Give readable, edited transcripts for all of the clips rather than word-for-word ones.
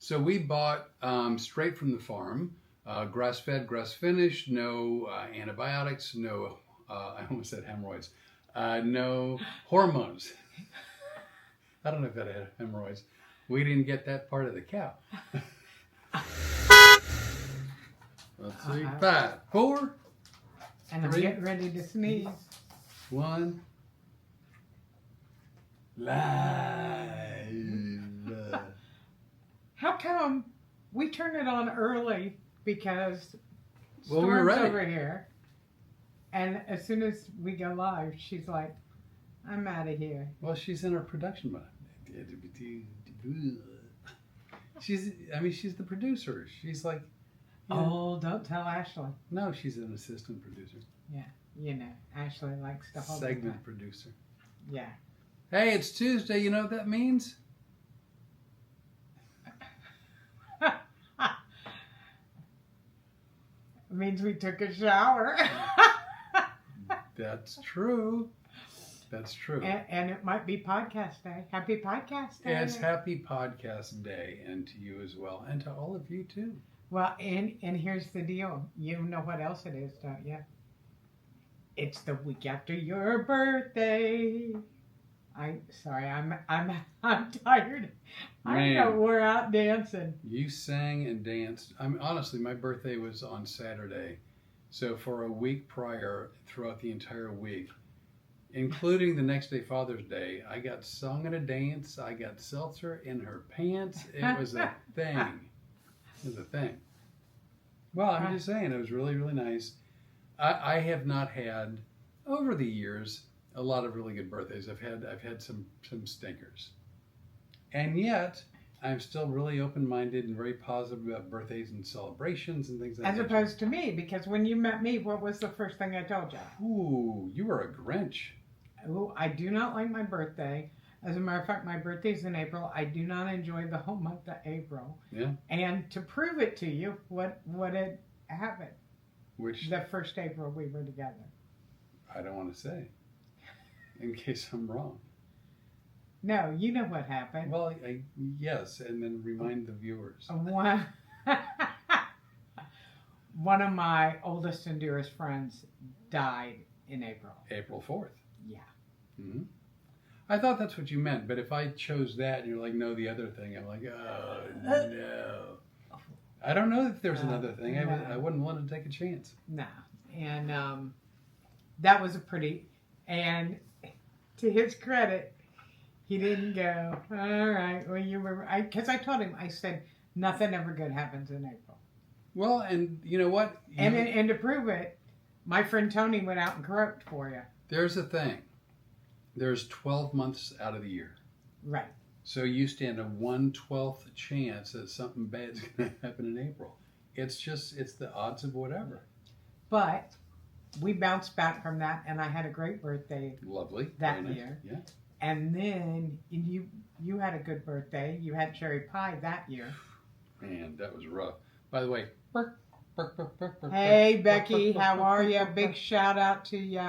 So we bought straight from the farm, grass-fed, grass-finished, no antibiotics, no, I almost said hemorrhoids, no hormones. I don't know if that had hemorrhoids. We didn't get that part of the cow. Let's see, 5, 4, and 3, I'm getting ready to sneeze. 1. Live. How come we turn it on early? Because Well, we're Storm's ready. over here, and as soon as we go live, she's like, "I'm out of here." Well, she's in our production mode. She's the producer. She's like, Oh, don't tell Ashley. no, she's an assistant producer. Yeah, you know, Ashley likes to hold Segment it. producer. Yeah. Hey, it's Tuesday. You know what that means? It means we took a shower. That's true. That's true. And it might be podcast day. Happy podcast day. It's Happy Podcast Day, and to you as well, and to all of you too. Well, and here's the deal. You know what else it is, don't you? It's the week after your birthday. I'm tired. I know we're out dancing. You sang and danced. Honestly, my birthday was on Saturday, so for a week prior, throughout the entire week, including the next day, Father's Day, I got sung at a dance. I got seltzer in her pants. It was a thing. It was a thing. Well, I'm just saying, it was really, really nice. I have not had, over the years, a lot of really good birthdays. I've had some stinkers. And yet, I'm still really open-minded and very positive about birthdays and celebrations and things like that. As opposed to me, because when you met me, what was the first thing I told you? Ooh, you were a Grinch. Ooh, I do not like my birthday. As a matter of fact, my birthday's in April. I do not enjoy the whole month of April. Yeah. And to prove it to you, what had happened? Which The first April we were together. I don't want to say, in case I'm wrong. No, you know what happened. Well, yes, and then remind the viewers. One of my oldest and dearest friends died in April. April 4th. Yeah. Mm-hmm. I thought that's what you meant, but if I chose that and you're like, no, the other thing, I'm like, oh, no. I don't know if there's another thing. No. I wouldn't want to take a chance. No. And that was and to his credit, he didn't go, all right, well, you were, because I told him, I said, nothing ever good happens in April. Well, and you know what? And to prove it, my friend Tony went out and croaked for you. There's a thing. There's 12 months out of the year. Right. So you stand a 1/12 chance that something bad's going to happen in April. It's the odds of whatever. But we bounced back from that, and I had a great birthday. Lovely. That Very year. Nice. Yeah. And then you had a good birthday. You had cherry pie that year. Man, that was rough. By the way, Hey, Becky, how are you? Big shout out to you.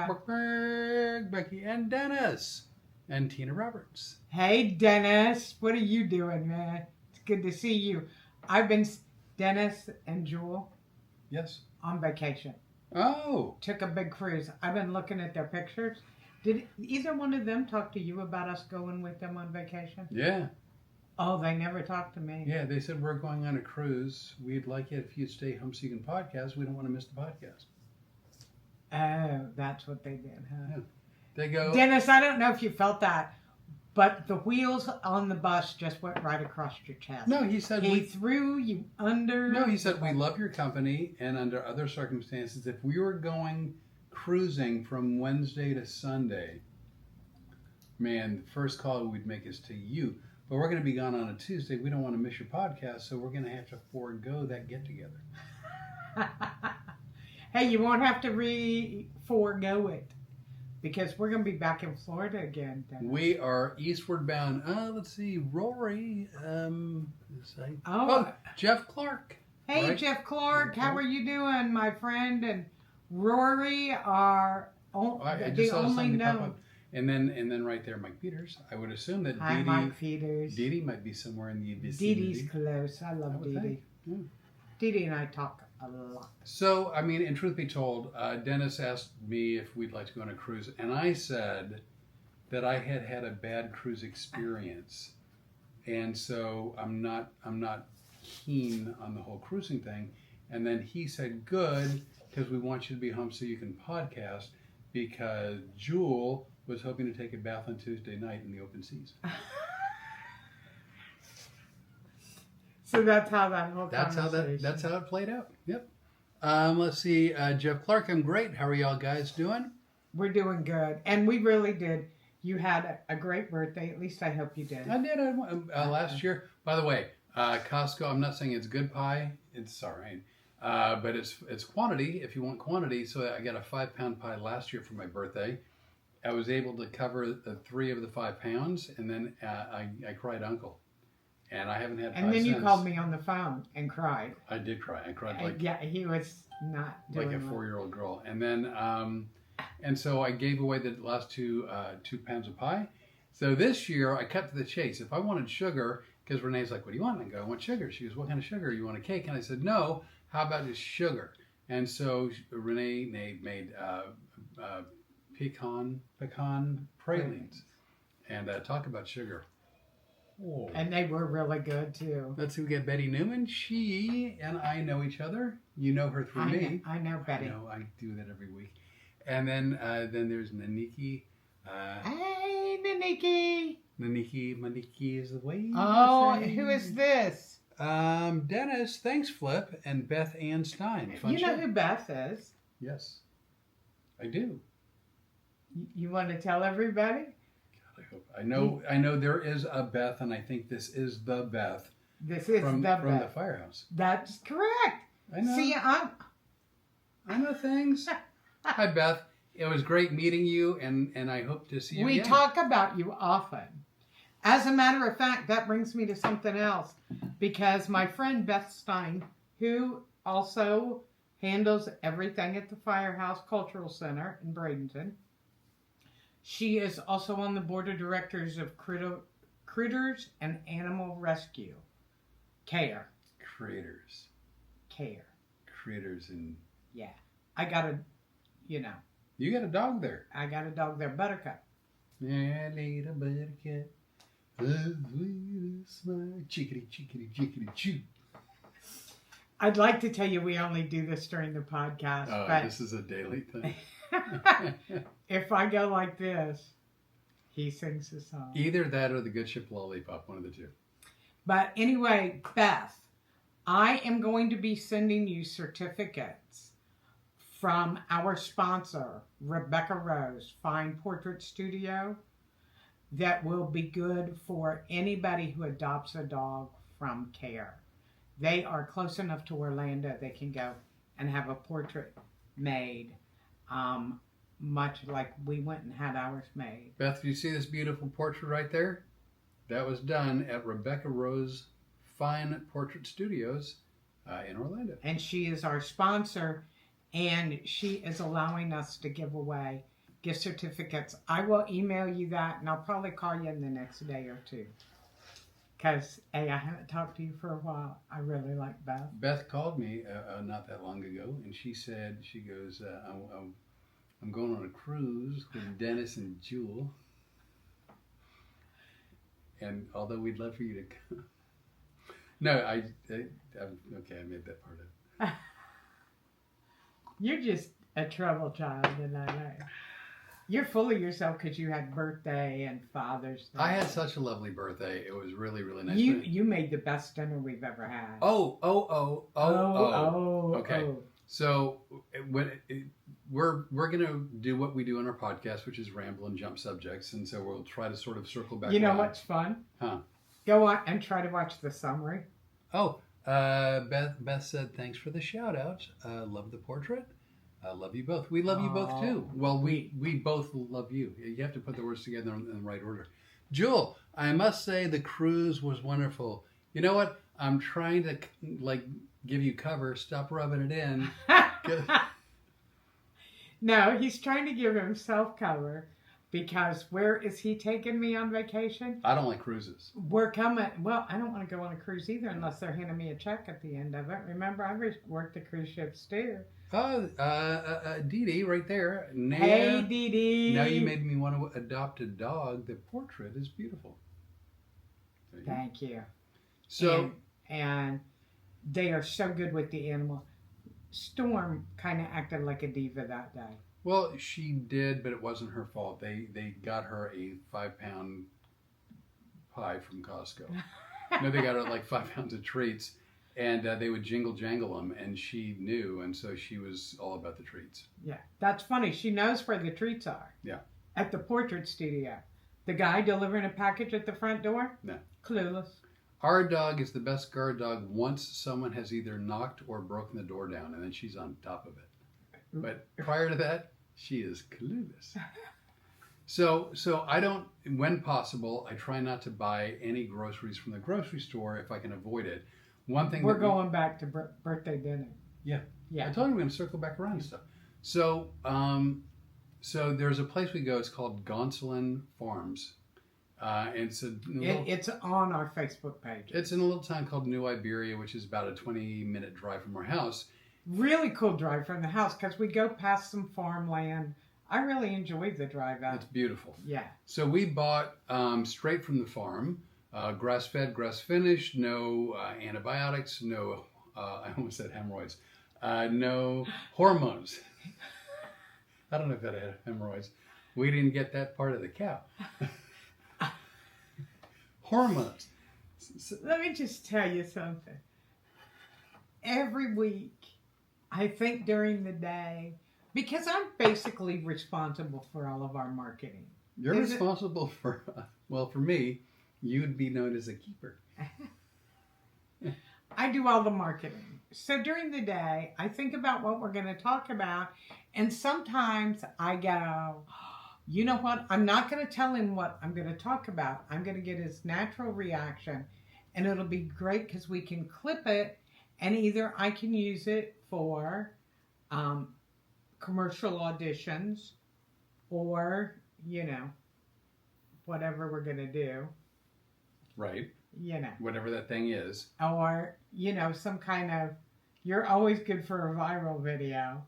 Becky and Dennis and Tina Roberts. Hey, Dennis, what are you doing, man? It's good to see you. I've been, Dennis and Jewel, Yes. on vacation. Oh. Took a big cruise. I've been looking at their pictures. Did either one of them talk to you about us going with them on vacation? Yeah. Oh, they never talked to me. Yeah, they said we're going on a cruise. We'd like it if you'd stay home so you can podcast. We don't want to miss the podcast. Oh, that's what they did, huh? Yeah. They go. Dennis, I don't know if you felt that, but the wheels on the bus just went right across your chest. No, he said He threw you under. No, he said we love your company, and under other circumstances, if we were going cruising from Wednesday to Sunday, man, the first call we'd make is to you. But we're going to be gone on a Tuesday. We don't want to miss your podcast, so we're going to have to forego that get-together. Hey, you won't have to forego it, because we're going to be back in Florida again. Dennis. We are eastward bound. Let's see, Rory. Jeff Clark. Hey, right? Jeff Clark, how are you doing, my friend? And Rory are I the just saw only something pop known. up. And then right there, Mike Peters. I would assume that Hi, Mike Peters. Dee Dee might be somewhere in the Dee Dee's close. I love Dee Dee. Yeah. Dee Dee and I talk a lot. So, I mean, and truth be told, Dennis asked me if we'd like to go on a cruise, and I said that I had had a bad cruise experience, and so I'm not keen on the whole cruising thing. And then he said, "Good, because we want you to be home so you can podcast." Because Jewel was hoping to take a bath on Tuesday night in the open seas. So that's how that whole conversation. That's how it played out. Yep. Let's see. Jeff Clark, I'm great. How are y'all guys doing? We're doing good, and we really did. You had a great birthday. At least I hope you did. I did last year. By the way, Costco. I'm not saying it's good pie. It's all right, but it's quantity. If you want quantity, so I got a 5-pound pie last year for my birthday. I was able to cover the 3 of the 5 pounds, and then I cried uncle. And I haven't had pie And then you since. called me on the phone and cried. I did cry. I cried like yeah, he was not doing like a 4-year-old girl. And then and so I gave away the last 2 pounds of pie. So this year I cut to the chase. If I wanted sugar, because Renee's like, "What do you want?" And I go, "I want sugar." She goes, "What kind of sugar? You want a cake?" And I said, "No. How about just sugar?" And so Renee made pecan pralines, and talk about sugar. Oh. And they were really good too. Let's see, we got Betty Newman. She and I know each other. You know her through me. I know Betty. I do that every week. And then there's Naniki. Hey, Naniki. Maniki is the way. Oh, who is this? Dennis, thanks, Flip, and Beth Ann Stein. Fun You know show. who Beth is? Yes, I do. You want to tell everybody? I know there is a Beth, and I think this is the Beth. This is from Beth. the firehouse. That's correct. I know. See, I know things. Hi, Beth. It was great meeting you, and I hope to see you We again. talk about you often. As a matter of fact, that brings me to something else, because my friend Beth Stein, who also handles everything at the Firehouse Cultural Center in Bradenton, she is also on the board of directors of Critters and Animal Rescue. Care. Critters. Care. Critters and... Yeah. I got a, You got a dog there. I got a dog there, Buttercup. Yeah, little buttercup. The sweetest smile. Chickity, chickity, chickity, choo. I'd like to tell you we only do this during the podcast, but This is a daily thing. if I go like this, he sings the song. Either that or the Good Ship Lollipop, one of the two. But anyway, Beth, I am going to be sending you certificates from our sponsor, Rebecca Rose Fine Portrait Studio, that will be good for anybody who adopts a dog from Care. They are close enough to Orlando they can go and have a portrait made, much like we went and had ours made. Beth, do you see this beautiful portrait right there? That was done at Rebecca Rose Fine Portrait Studios in Orlando. And she is our sponsor, and she is allowing us to give away gift certificates. I will email you that, and I'll probably call you in the next day or two. Because, I haven't talked to you for a while. I really like Beth. Beth called me not that long ago, and she goes, I'm going on a cruise with Dennis and Jewel. And although we'd love for you to come. No, okay, I made that part up. You're just a trouble child, and I know. You're full of yourself because you had birthday and Father's Day. I had such a lovely birthday. It was really, really nice. You made the best dinner we've ever had. Okay. So we're gonna do what we do on our podcast, which is ramble and jump subjects, and so we'll try to sort of circle back. You know around. what's fun? Huh? Go on and try to watch the summary. Beth said thanks for the shout out. Love the portrait. Love you both. We love you both too. Well, we both love you. You have to put the words together in the right order. Jewel, I must say the cruise was wonderful. You know what? I'm trying to give you cover. Stop rubbing it in. No, he's trying to give himself cover because where is he taking me on vacation? I don't like cruises. We're coming. Well, I don't want to go on a cruise either unless they're handing me a check at the end of it. Remember, I worked the cruise ships too. Oh, Dee Dee, right there. Now, Hey, Dee Dee. Now you made me want to adopt a dog. The portrait is beautiful. Thank you. So, and they are so good with the animal. Storm kind of acted like a diva that day. well, she did, but it wasn't her fault. They got her a 5-pound pie from Costco. No, they got her like 5 pounds of treats, and they would jingle jangle them, and she knew, and so she was all about the treats. Yeah, that's funny. She knows where the treats are. Yeah. At the portrait studio. The guy delivering a package at the front door? No. Clueless. Our dog is the best guard dog once someone has either knocked or broken the door down, and then she's on top of it. But prior to that, she is clueless. So I don't, when possible, I try not to buy any groceries from the grocery store if I can avoid it. One thing we're going back to birthday dinner. Yeah. Yeah. I told you we're going to circle back around and stuff. So there's a place we go. It's called Gonsoulin Farms. It's on our Facebook page. It's in a little town called New Iberia, which is about a 20-minute drive from our house. Really cool drive from the house because we go past some farmland. I really enjoyed the drive out. It's beautiful. Yeah. So we bought straight from the farm, grass-fed, grass-finished, no antibiotics, no, I almost said hemorrhoids, no hormones. I don't know if I had hemorrhoids. We didn't get that part of the cow. Hormones. Let me just tell you something. Every week, I think during the day, because I'm basically responsible for all of our marketing. You're responsible for, well, for me, you'd be known as a keeper. I do all the marketing. So during the day, I think about what we're going to talk about. And sometimes I go, you know what? I'm not going to tell him what I'm going to talk about. I'm going to get his natural reaction. And it'll be great because we can clip it. And either I can use it for commercial auditions or, whatever we're going to do. Right. Whatever that thing is. Or, some kind of, you're always good for a viral video.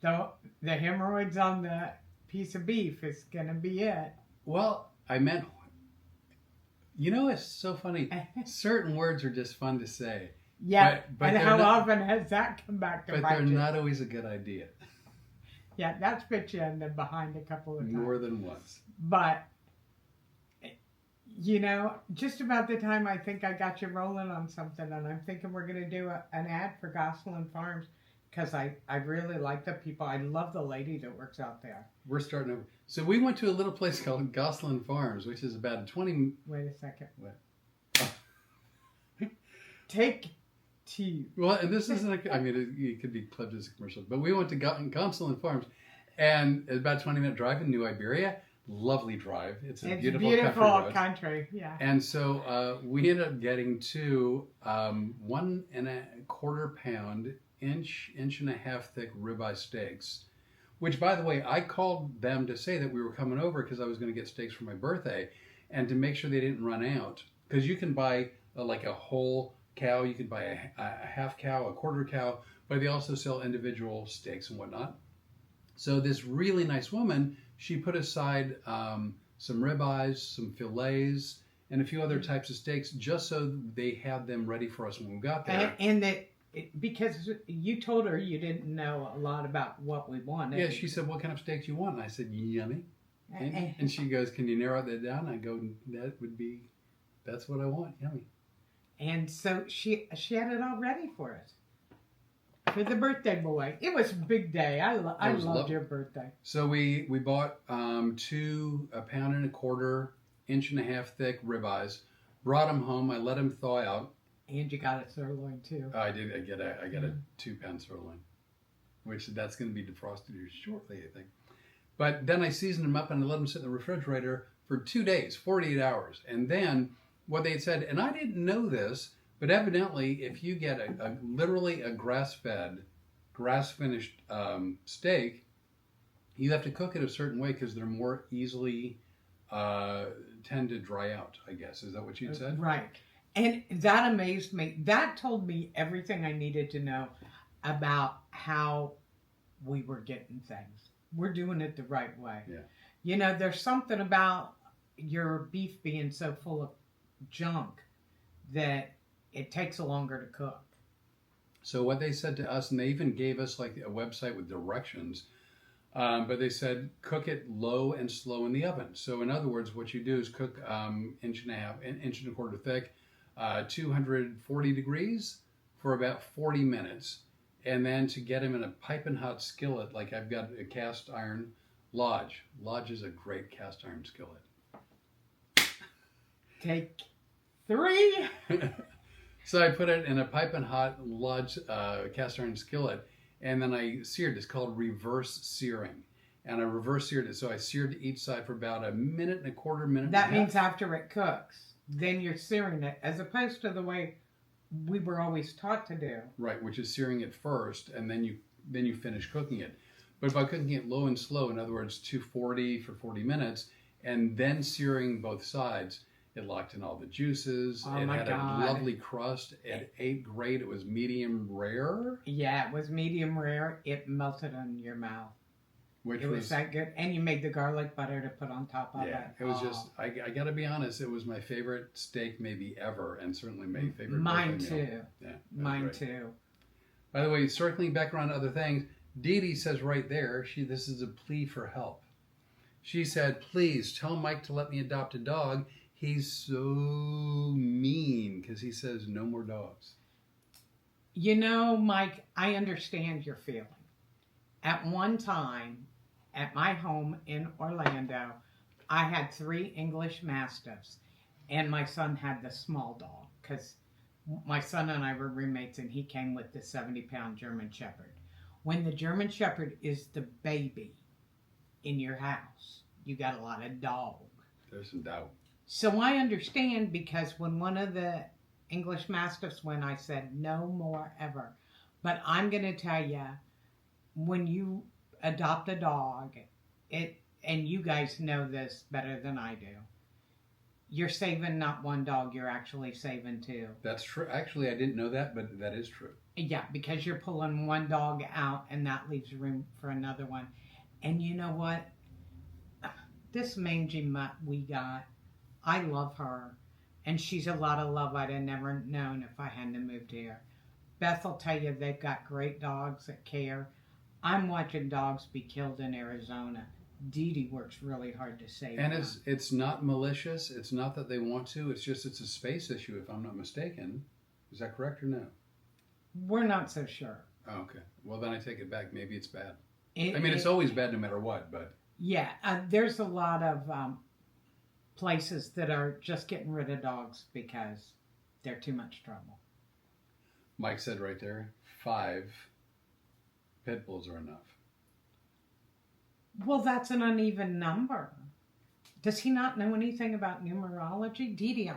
The hemorrhoids on the piece of beef is going to be it. Well, I meant, it's so funny. Certain words are just fun to say. Yeah, but and how often has that come back to bite you? But they're not always a good idea. Yeah, that's bit you in the behind a couple of times. More than once. But, just about the time I think I got you rolling on something, and I'm thinking we're going to do an ad for Gonsoulin Farms, because I really like the people. I love the lady that works out there. We're starting over. So we went to a little place called Gonsoulin Farms, which is about a 20... Wait a second. What? Take two. Well, and this isn't it could be clipped as a commercial, but we went to Gonsoulin Farms, and it's about a 20-minute drive in New Iberia. Lovely drive. It's a beautiful country. Yeah. And so we ended up getting two 1.25 pound, inch and a half thick ribeye steaks, which, by the way, I called them to say that we were coming over because I was going to get steaks for my birthday, and to make sure they didn't run out. Because you can buy like a whole cow, you can buy a half cow, a quarter cow, but they also sell individual steaks and whatnot. So this really nice woman, she put aside some ribeyes, some fillets, and a few other types of steaks, just so they had them ready for us when we got there. Because you told her you didn't know a lot about what we wanted. Yeah, she said, "What kind of steak do you want?" And I said, "Yummy." And she goes, "Can you narrow that down?" I go, "That's what I want, yummy." And so she had it all ready for us. For the birthday boy. It was a big day. I loved your birthday. So we bought 2 1.25 inch and a half thick ribeyes, brought them home. I let them thaw out. And you got a sirloin too. I did. I got a 2-pound sirloin, which that's going to be defrosted here shortly, I think. But then I seasoned them up and I let them sit in the refrigerator for 2 days, 48 hours. And then what they had said, and I didn't know this, but evidently, if you get literally a grass-fed, grass-finished steak, you have to cook it a certain way because they're more easily tend to dry out, I guess. Is that what you said? Right. And that amazed me. That told me everything I needed to know about how we were getting things. We're doing it the right way. Yeah. You know, there's something about your beef being so full of junk that it takes longer to cook. So what they said to us, and they even gave us like a website with directions, but they said cook it low and slow in the oven. So in other words, what you do is cook inch and a quarter thick, 240 degrees for about 40 minutes. And then to get them in a piping hot skillet, like I've got a cast iron Lodge. Lodge is a great cast iron skillet. Take 3. So I put it in a piping hot Lodge cast iron skillet, and then I seared. It's called reverse searing. And I reverse seared it. So I seared each side for about a minute and a quarter, minute That and a half. means after it cooks, then you're searing it, as opposed to the way we were always taught to do. Right, which is searing it first, and then you finish cooking it. But by cooking it low and slow, in other words, 240 for 40 minutes, and then searing both sides, it locked in all the juices. Oh it my had God. a lovely crust. It ate great. It was medium rare. Yeah, it was medium rare. It melted in your mouth. Which It was that good. And you made the garlic butter to put on top of it. yeah, it was just, I got to be honest, it was my favorite steak maybe ever, and certainly my favorite Mine birthday meal. too. Yeah, Mine great. too. By the way, circling back around to other things, Dee Dee says right there, this is a plea for help. She said, please tell Mike to let me adopt a dog. He's so mean because he says no more dogs. You know, Mike, I understand your feeling. At one time, at my home in Orlando, I had 3 English Mastiffs, and my son had the small dog, because my son and I were roommates, and he came with the 70-pound German Shepherd. When the German Shepherd is the baby in your house, you got a lot of dog. There's some doubt. So I understand, because when one of the English Mastiffs went, I said, no more ever. But I'm going to tell you, when you adopt a dog, and you guys know this better than I do, you're saving not one dog, you're actually saving 2. That's true. Actually, I didn't know that, but that is true. Yeah, because you're pulling one dog out, and that leaves room for another one. And you know what? This mangy mutt we got, I love her, and she's a lot of love I'd have never known if I hadn't moved here. Beth will tell you they've got great dogs that care. I'm watching dogs be killed in Arizona. Dee Dee works really hard to save And them. it's not malicious. It's not that they want to. It's just it's a space issue, if I'm not mistaken. Is that correct or no? We're not so sure. Oh, okay. Well, then I take it back. Maybe it's bad. It's always bad no matter what, but... Yeah, there's a lot of places that are just getting rid of dogs because they're too much trouble. Mike said right there, 5 pit bulls are enough. Well, that's an uneven number. Does he not know anything about numerology? Dee Dee,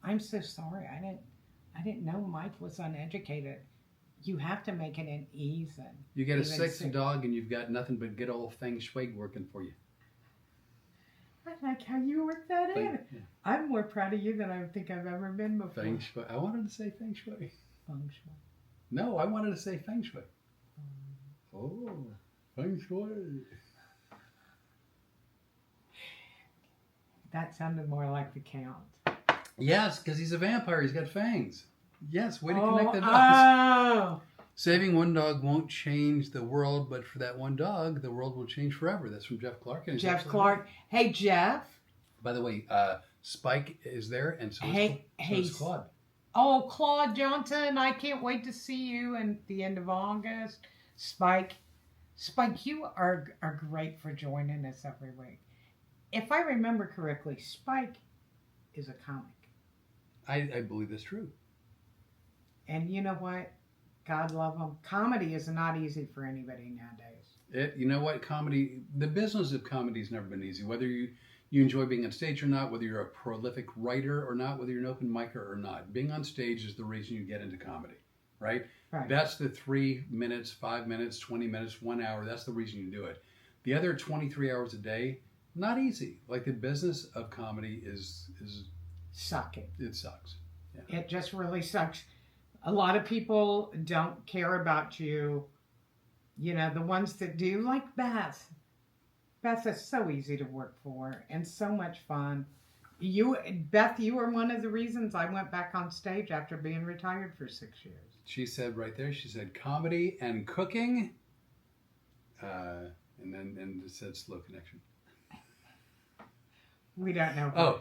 I'm so sorry. I didn't know Mike was uneducated. You have to make it an even. You get a even 6th dog and you've got nothing but good old feng shui working for you. I like how you work that in. Yeah. I'm more proud of you than I think I've ever been before. Feng shui. I wanted to say feng shui. Feng shui. No, I wanted to say feng shui. Oh, feng shui. That sounded more like the Count. Yes, because he's a vampire. He's got fangs. Yes, way to connect the dots. Oh! Saving one dog won't change the world, but for that one dog, the world will change forever. That's from Jeff Clark. And Jeff Clark. Hey, Jeff. By the way, Spike is there, and so is Claude. Oh, Claude Johnson, I can't wait to see you at the end of August. Spike, you are great for joining us every week. If I remember correctly, Spike is a comic. I believe that's true. And you know what? God love him. Comedy is not easy for anybody nowadays. You know what? Comedy, the business of comedy has never been easy. Whether you enjoy being on stage or not, whether you're a prolific writer or not, whether you're an open micer or not, being on stage is the reason you get into comedy, right? Right. That's the 3 minutes, 5 minutes, 20 minutes, 1 hour. That's the reason you do it. The other 23 hours a day, not easy. Like the business of comedy is Sucking. it sucks. It just really sucks. A lot of people don't care about you. You know, the ones that do, like Beth. Beth is so easy to work for and so much fun. Beth, you were one of the reasons I went back on stage after being retired for 6 years. She said right there, she said comedy and cooking, and it said slow connection. We don't know.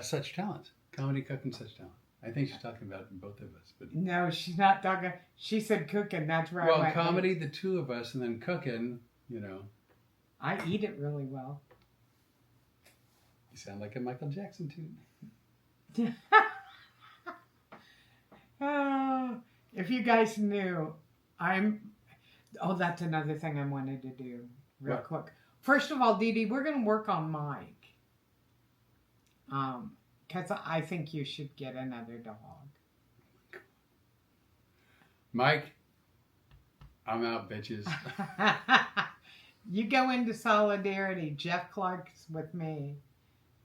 Such talent. Comedy, cooking, such talent. I think she's talking about both of us. But no, she's not talking. She said cooking. That's where I went. Well, comedy, the two of us, and then cooking, you know. I eat it really well. You sound like a Michael Jackson tune. Oh, if you guys knew, Oh, that's another thing I wanted to do real quick. First of all, Dee Dee, we're going to work on Mike. Because I think you should get another dog. Mike, I'm out, bitches. You go into solidarity. Jeff Clark's with me.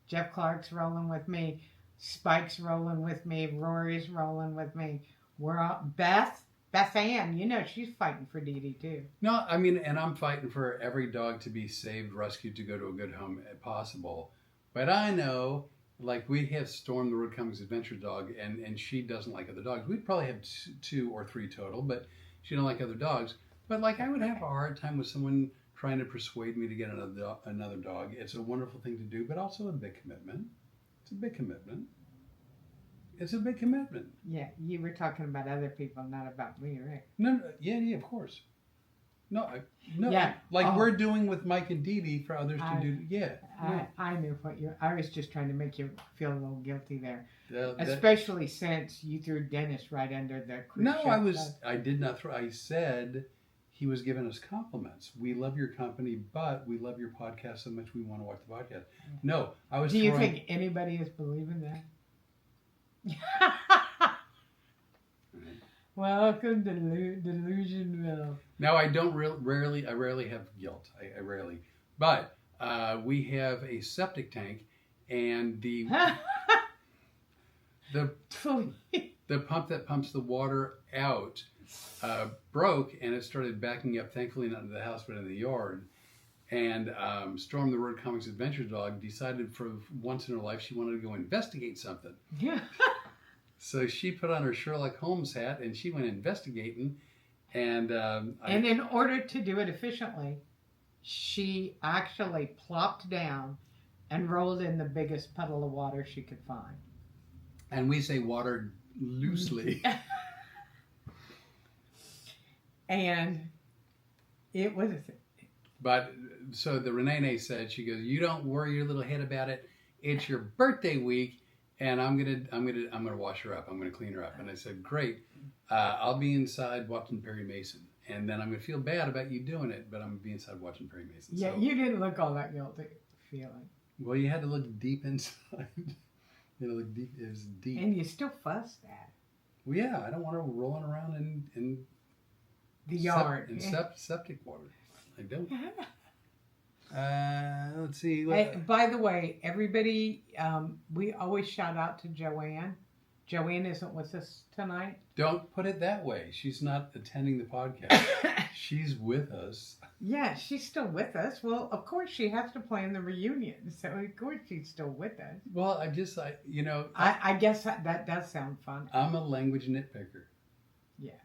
Jeff Clark's rolling with me. Spike's rolling with me. Rory's rolling with me. We're all, Beth Ann, you know, she's fighting for Dee Dee too. No, I mean, and I'm fighting for every dog to be saved, rescued, to go to a good home if possible. But I know, like, we have Storm, the Road Comes Adventure dog, and she doesn't like other dogs. We'd probably have 2 or 3 total, but she don't like other dogs. But, like, I would have a hard time with someone trying to persuade me to get another dog. It's a wonderful thing to do, but also a big commitment. It's a big commitment. It's a big commitment. Yeah, you were talking about other people, not about me, right? No, yeah, of course. No, Yeah. Like we're doing with Mike and Dee Dee for others to do. Yeah. I knew what I was just trying to make you feel a little guilty there. That, Especially since you threw Dennis right under the cruise ship. I did not throw. I said he was giving us compliments. We love your company, but we love your podcast so much we want to watch the podcast. No, I was. Do you think anybody is believing that? Welcome to Delusionville. No, I don't rarely. I rarely have guilt. I rarely. But we have a septic tank, and the pump that pumps the water out broke, and it started backing up. Thankfully, not into the house, but in the yard. And Storm, the Road Comics Adventure dog, decided for once in her life she wanted to go investigate something. Yeah. So she put on her Sherlock Holmes hat and she went investigating. And in order to do it efficiently, she actually plopped down and rolled in the biggest puddle of water she could find. And we say water loosely. And it was. But so the Rene said, she goes, "You don't worry your little head about it. It's your birthday week, and I'm gonna wash her up. I'm gonna clean her up." And I said, "Great. I'll be inside watching Perry Mason, and then I'm gonna feel bad about you doing it, but I'm gonna be inside watching Perry Mason." Yeah, so, you didn't look all that guilty feeling. Well, you had to look deep inside. You know, look deep. It was deep. And you still fussed at. Well, yeah, I don't want her rolling around in the yard in septic water. I don't. Let's see. Hey, by the way, everybody, we always shout out to Joanne. Joanne isn't with us tonight. Don't put it that way. She's not attending the podcast. She's with us. Yeah, she's still with us. Well, of course she has to play in the reunion, so of course she's still with us. Well, I guess that does sound fun. I'm a language nitpicker. Yeah.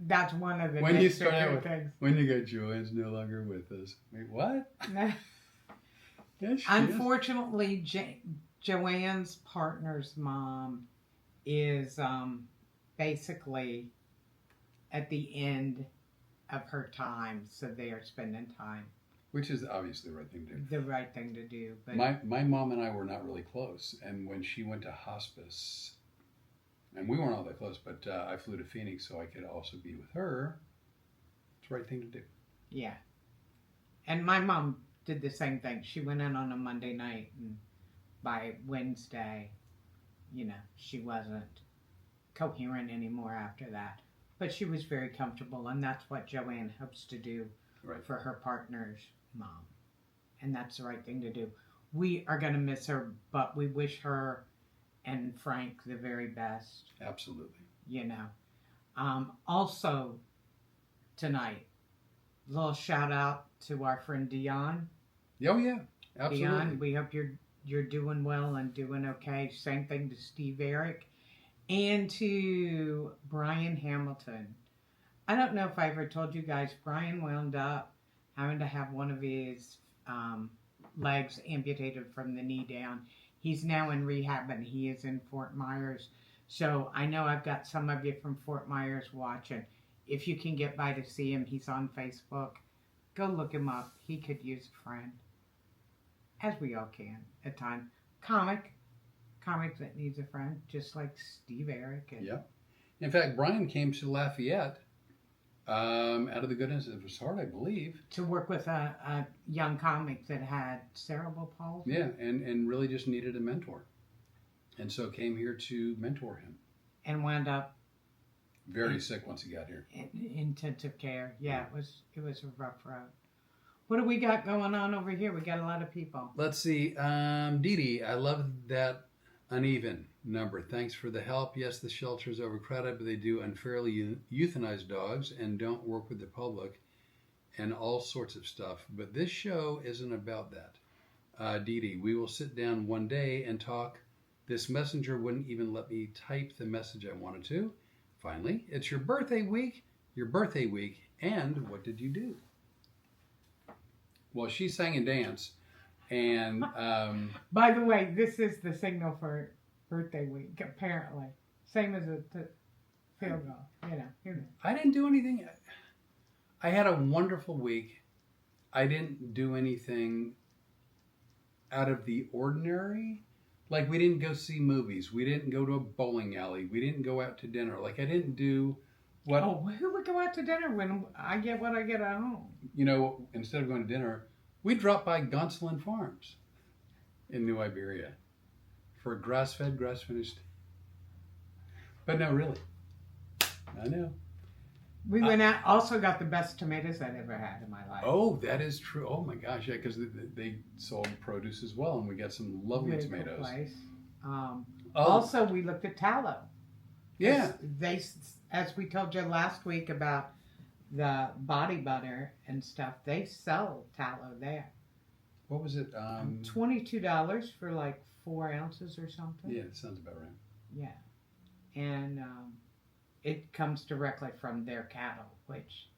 That's one of the when you start out with, things. When you go, Joanne's no longer with us. Wait, what? Yes, unfortunately, Joanne's partner's mom is basically at the end of her time, so they are spending time. Which is obviously the right thing to do. The right thing to do. But my mom and I were not really close, and when she went to hospice. And we weren't all that close, but I flew to Phoenix so I could also be with her. It's the right thing to do. Yeah. And my mom did the same thing. She went in on a Monday night, and by Wednesday, she wasn't coherent anymore after that. But she was very comfortable, and that's what Joanne hopes to do Right. for her partner's mom. And that's the right thing to do. We are going to miss her, but we wish her and Frank the very best. Absolutely. You know. Also, tonight, little shout out to our friend Dion. Oh yeah, absolutely. Dion, we hope you're doing well and doing okay. Same thing to Steve Eric and to Brian Hamilton. I don't know if I ever told you guys, Brian wound up having to have one of his legs amputated from the knee down. He's now in rehab and he is in Fort Myers. So I know I've got some of you from Fort Myers watching. If you can get by to see him, he's on Facebook. Go look him up. He could use a friend. As we all can at times. Comic that needs a friend, just like Steve Eric. And yeah. In fact, Brian came to Lafayette out of the goodness of his heart, I believe. To work with a young comic that had cerebral palsy. Yeah, and really just needed a mentor. And so came here to mentor him. And wound up very sick once he got here. In intensive care. Yeah, it was a rough road. What do we got going on over here? We got a lot of people. Let's see. Dee Dee, I love that uneven number. Thanks for the help. Yes, the shelter is overcrowded, but they do unfairly euthanize dogs and don't work with the public and all sorts of stuff. But this show isn't about that. Dee Dee, we will sit down one day and talk. This messenger wouldn't even let me type the message I wanted to. Finally, it's your birthday week, and what did you do? Well, she sang and danced, and by the way, this is the signal for birthday week. Apparently, same as a field goal. You know. I didn't do anything. I had a wonderful week. I didn't do anything out of the ordinary. Like, we didn't go see movies. We didn't go to a bowling alley. We didn't go out to dinner. Like, I didn't do what... Oh, who would go out to dinner when I get what I get at home? You know, instead of going to dinner, we dropped by Gonsoulin Farms in New Iberia for grass-fed, grass-finished. But no, really. I know. We went out, also got the best tomatoes I'd ever had in my life. Oh, that is true. Oh my gosh, yeah, because they sold produce as well, and we got some lovely Really tomatoes. cool place. Also, we looked at tallow. Yeah. They, as we told you last week about the body butter and stuff, they sell tallow there. What was it? $22 for like 4 ounces or something. Yeah, it sounds about right. Yeah. And it comes directly from their cattle, which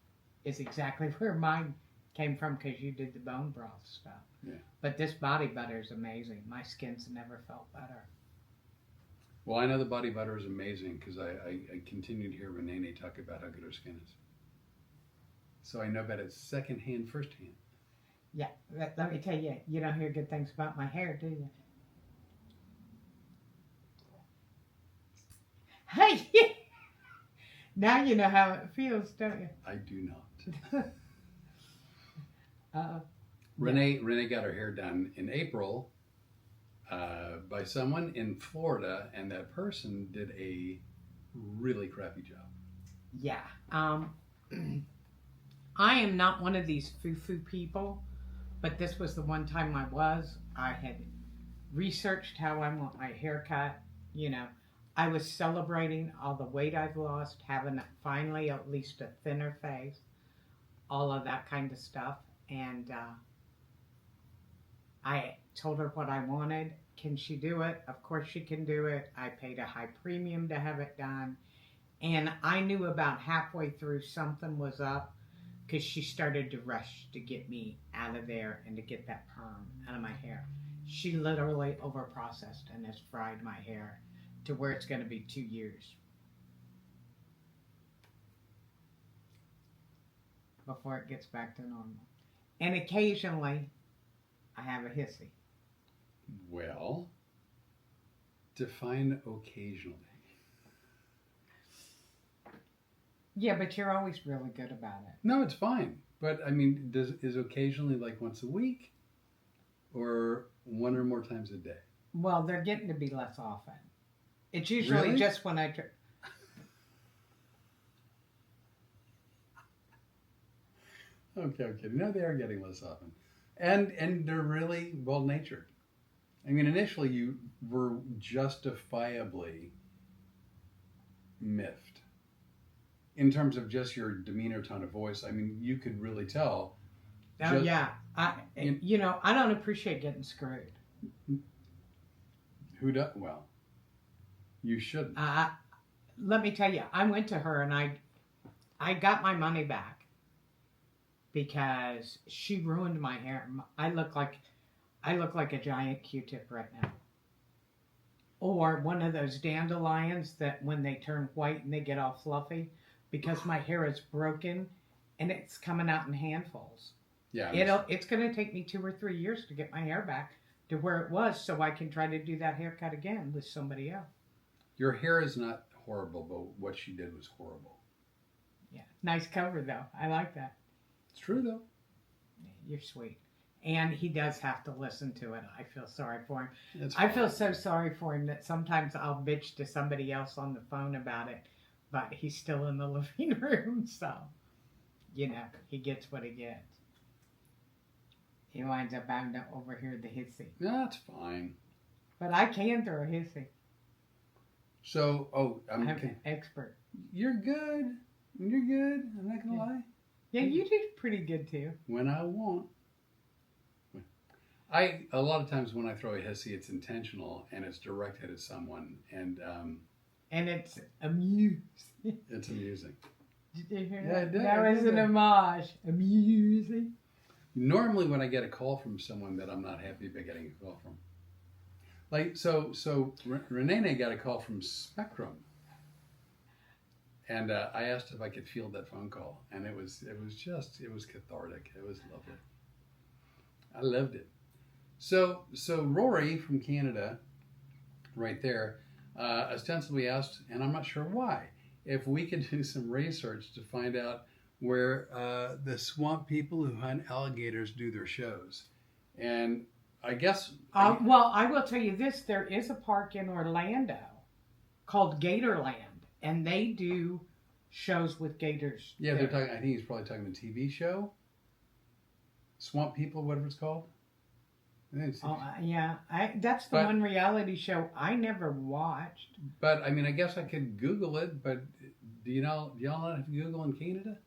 is exactly where mine came from because you did the bone broth stuff. Yeah. But this body butter is amazing. My skin's never felt better. Well, I know the body butter is amazing because I continue to hear Rene talk about how good her skin is. So I know about it secondhand, firsthand. Yeah, let me tell you, you don't hear good things about my hair, do you? Hey! Now you know how it feels, don't you? I do not. Rene got her hair done in April by someone in Florida, and that person did a really crappy job. Yeah. I am not one of these foo-foo people, but this was the one time I was. I had researched how I want my hair cut, you know. I was celebrating all the weight I've lost, having finally at least a thinner face, all of that kind of stuff. And I told her what I wanted. Can she do it? Of course she can do it. I paid a high premium to have it done. And I knew about halfway through something was up because she started to rush to get me out of there and to get that perm out of my hair. She literally overprocessed and has fried my hair to where it's going to be 2 years before it gets back to normal. And occasionally, I have a hissy. Well, define occasionally. Yeah, but you're always really good about it. No, it's fine. But, I mean, is occasionally like once a week? Or one or more times a day? Well, they're getting to be less often. It's usually Really? just when I... Okay. No, they are getting less often, and they're really well natured. I mean, initially you were justifiably miffed in terms of just your demeanor, tone of voice. I mean, you could really tell. Oh yeah, I don't appreciate getting screwed. Who does? Well, you shouldn't. Let me tell you, I went to her and I got my money back because she ruined my hair. I look like a giant Q-tip right now, or one of those dandelions that when they turn white and they get all fluffy, because my hair is broken and it's coming out in handfuls. Yeah, It's going to take me 2 or 3 years to get my hair back to where it was, so I can try to do that haircut again with somebody else. your hair is not horrible, but what she did was horrible. Yeah, nice cover though. I like that. It's true though. You're sweet. And he does have to listen to it. I feel sorry for him. It's I fine. feel so sorry for him that sometimes I'll bitch to somebody else on the phone about it, but he's still in the living room, so he gets what he gets. He winds up having to overhear the hissy. That's fine. But I can throw a hissy. So, I'm an expert. You're good. You're good. I'm not gonna lie. Yeah, you did pretty good too. When I want. A lot of times when I throw a hissy, it's intentional and it's directed at someone, and it's amusing. it's amusing. Did you hear Yeah, I that? did. That was an homage. Amusing. Normally, when I get a call from someone that I'm not happy about getting a call from, like Rene got a call from Spectrum, and I asked if I could field that phone call, and it was cathartic. It was lovely. I loved it. So Rory from Canada, right there, ostensibly asked, and I'm not sure why, if we could do some research to find out where the swamp people who hunt alligators do their shows. And I guess... well, I will tell you this. There is a park in Orlando called Gatorland, and they do shows with gators. Yeah, they're talking. I think he's probably talking the TV show. Swamp People, whatever it's called. Yeah. That's the one reality show I never watched. But, I mean, I guess I could Google it, but... Do y'all not have Google in Canada?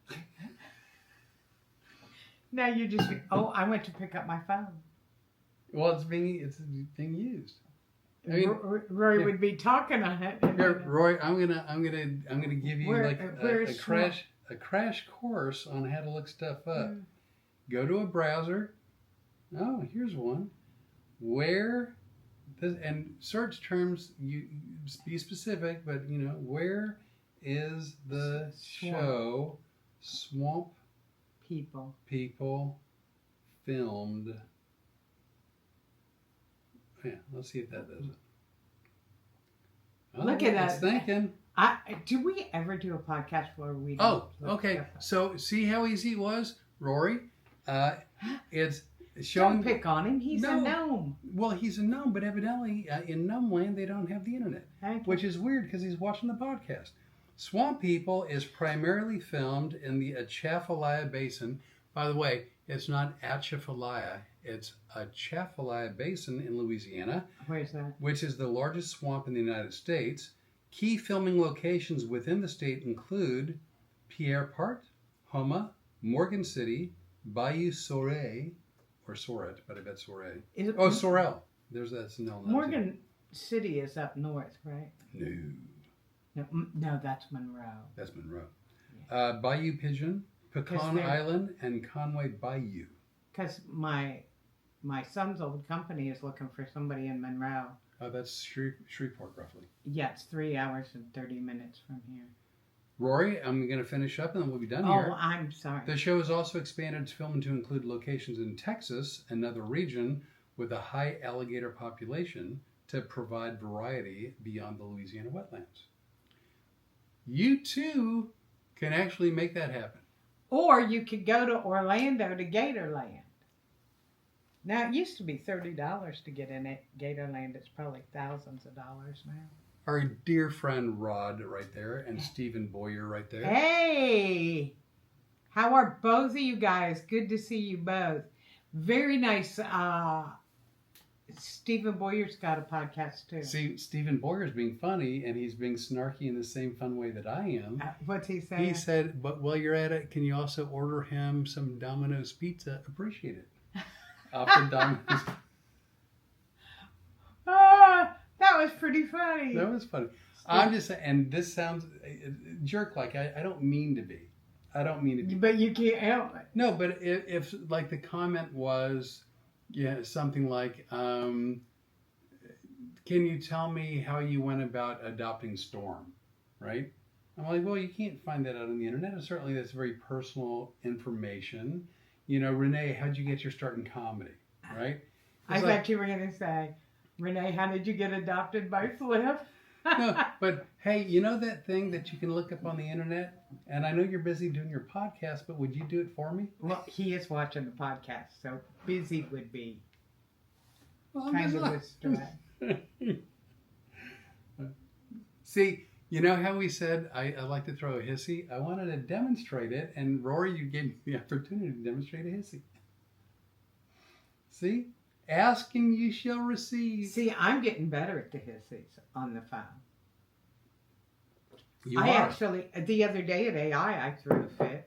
No, you just. I went to pick up my phone. Well, it's being used. I mean, Roy would be talking on it. Here, Roy, I'm gonna give you a crash course on how to look stuff up. Go to a browser. Oh, here's one. And search terms. You be specific, but where is the show Swamp People filmed? Yeah, let's see if that does it. Look at us. that. Thinking. Do we ever do a podcast where we? Okay. So see how easy it was, Rory. It's showing. Don't pick on him. He's a gnome. Well, he's a gnome, but evidently in Gnome Land they don't have the internet, which is weird because he's watching the podcast. Swamp People is primarily filmed in the Atchafalaya Basin. By the way, it's not Atchafalaya, it's Atchafalaya Basin in Louisiana. Where's that? Which is the largest swamp in the United States. Key filming locations within the state include Pierre Part, Houma, Morgan City, Bayou Sorel, or Soret, but I bet Sorel. Sorel. That's no. Morgan City is up north, right? No, that's Monroe. That's Monroe. Yeah. Bayou Pigeon, Pecan Island, and Conway Bayou. Because my son's old company is looking for somebody in Monroe. Oh, that's Shreveport, roughly. Yeah, it's 3 hours and 30 minutes from here. Rory, I'm going to finish up and then we'll be done here. Oh, I'm sorry. The show has also expanded its filming to include locations in Texas, another region with a high alligator population, to provide variety beyond the Louisiana wetlands. You too can actually make that happen. Or you could go to Orlando to Gatorland. Now, it used to be $30 to get in at Gatorland. It's probably thousands of dollars now. Our dear friend Rod right there and Stephen Boyer right there. Hey! How are both of you guys? Good to see you both. Very nice. Stephen Boyer's got a podcast too. See, Stephen Boyer's being funny, and he's being snarky in the same fun way that I am. What's he saying? He said, but while you're at it, can you also order him some Domino's pizza? Appreciate it. Off the Domino's. That was pretty funny. That was funny. I'm just saying, and this sounds jerk-like. I don't mean to be. I don't mean to be. But you can't help it. No, but if like the comment was, something like, can you tell me how you went about adopting Storm, right? I'm like, well, you can't find that out on the internet. And certainly that's very personal information. Rene, how'd you get your start in comedy, right? I thought you were going to say, Rene, how did you get adopted by Flip? No, but hey, you know that thing that you can look up on the internet? And I know you're busy doing your podcast, but would you do it for me? Well, he is watching the podcast, so busy would be Well, kind of a stretch. See, you know how we said I like to throw a hissy? I wanted to demonstrate it, and Rory, you gave me the opportunity to demonstrate a hissy. See? Ask and you shall receive. See, I'm getting better at the hissies on the phone. I actually, the other day at AI, I threw a fit.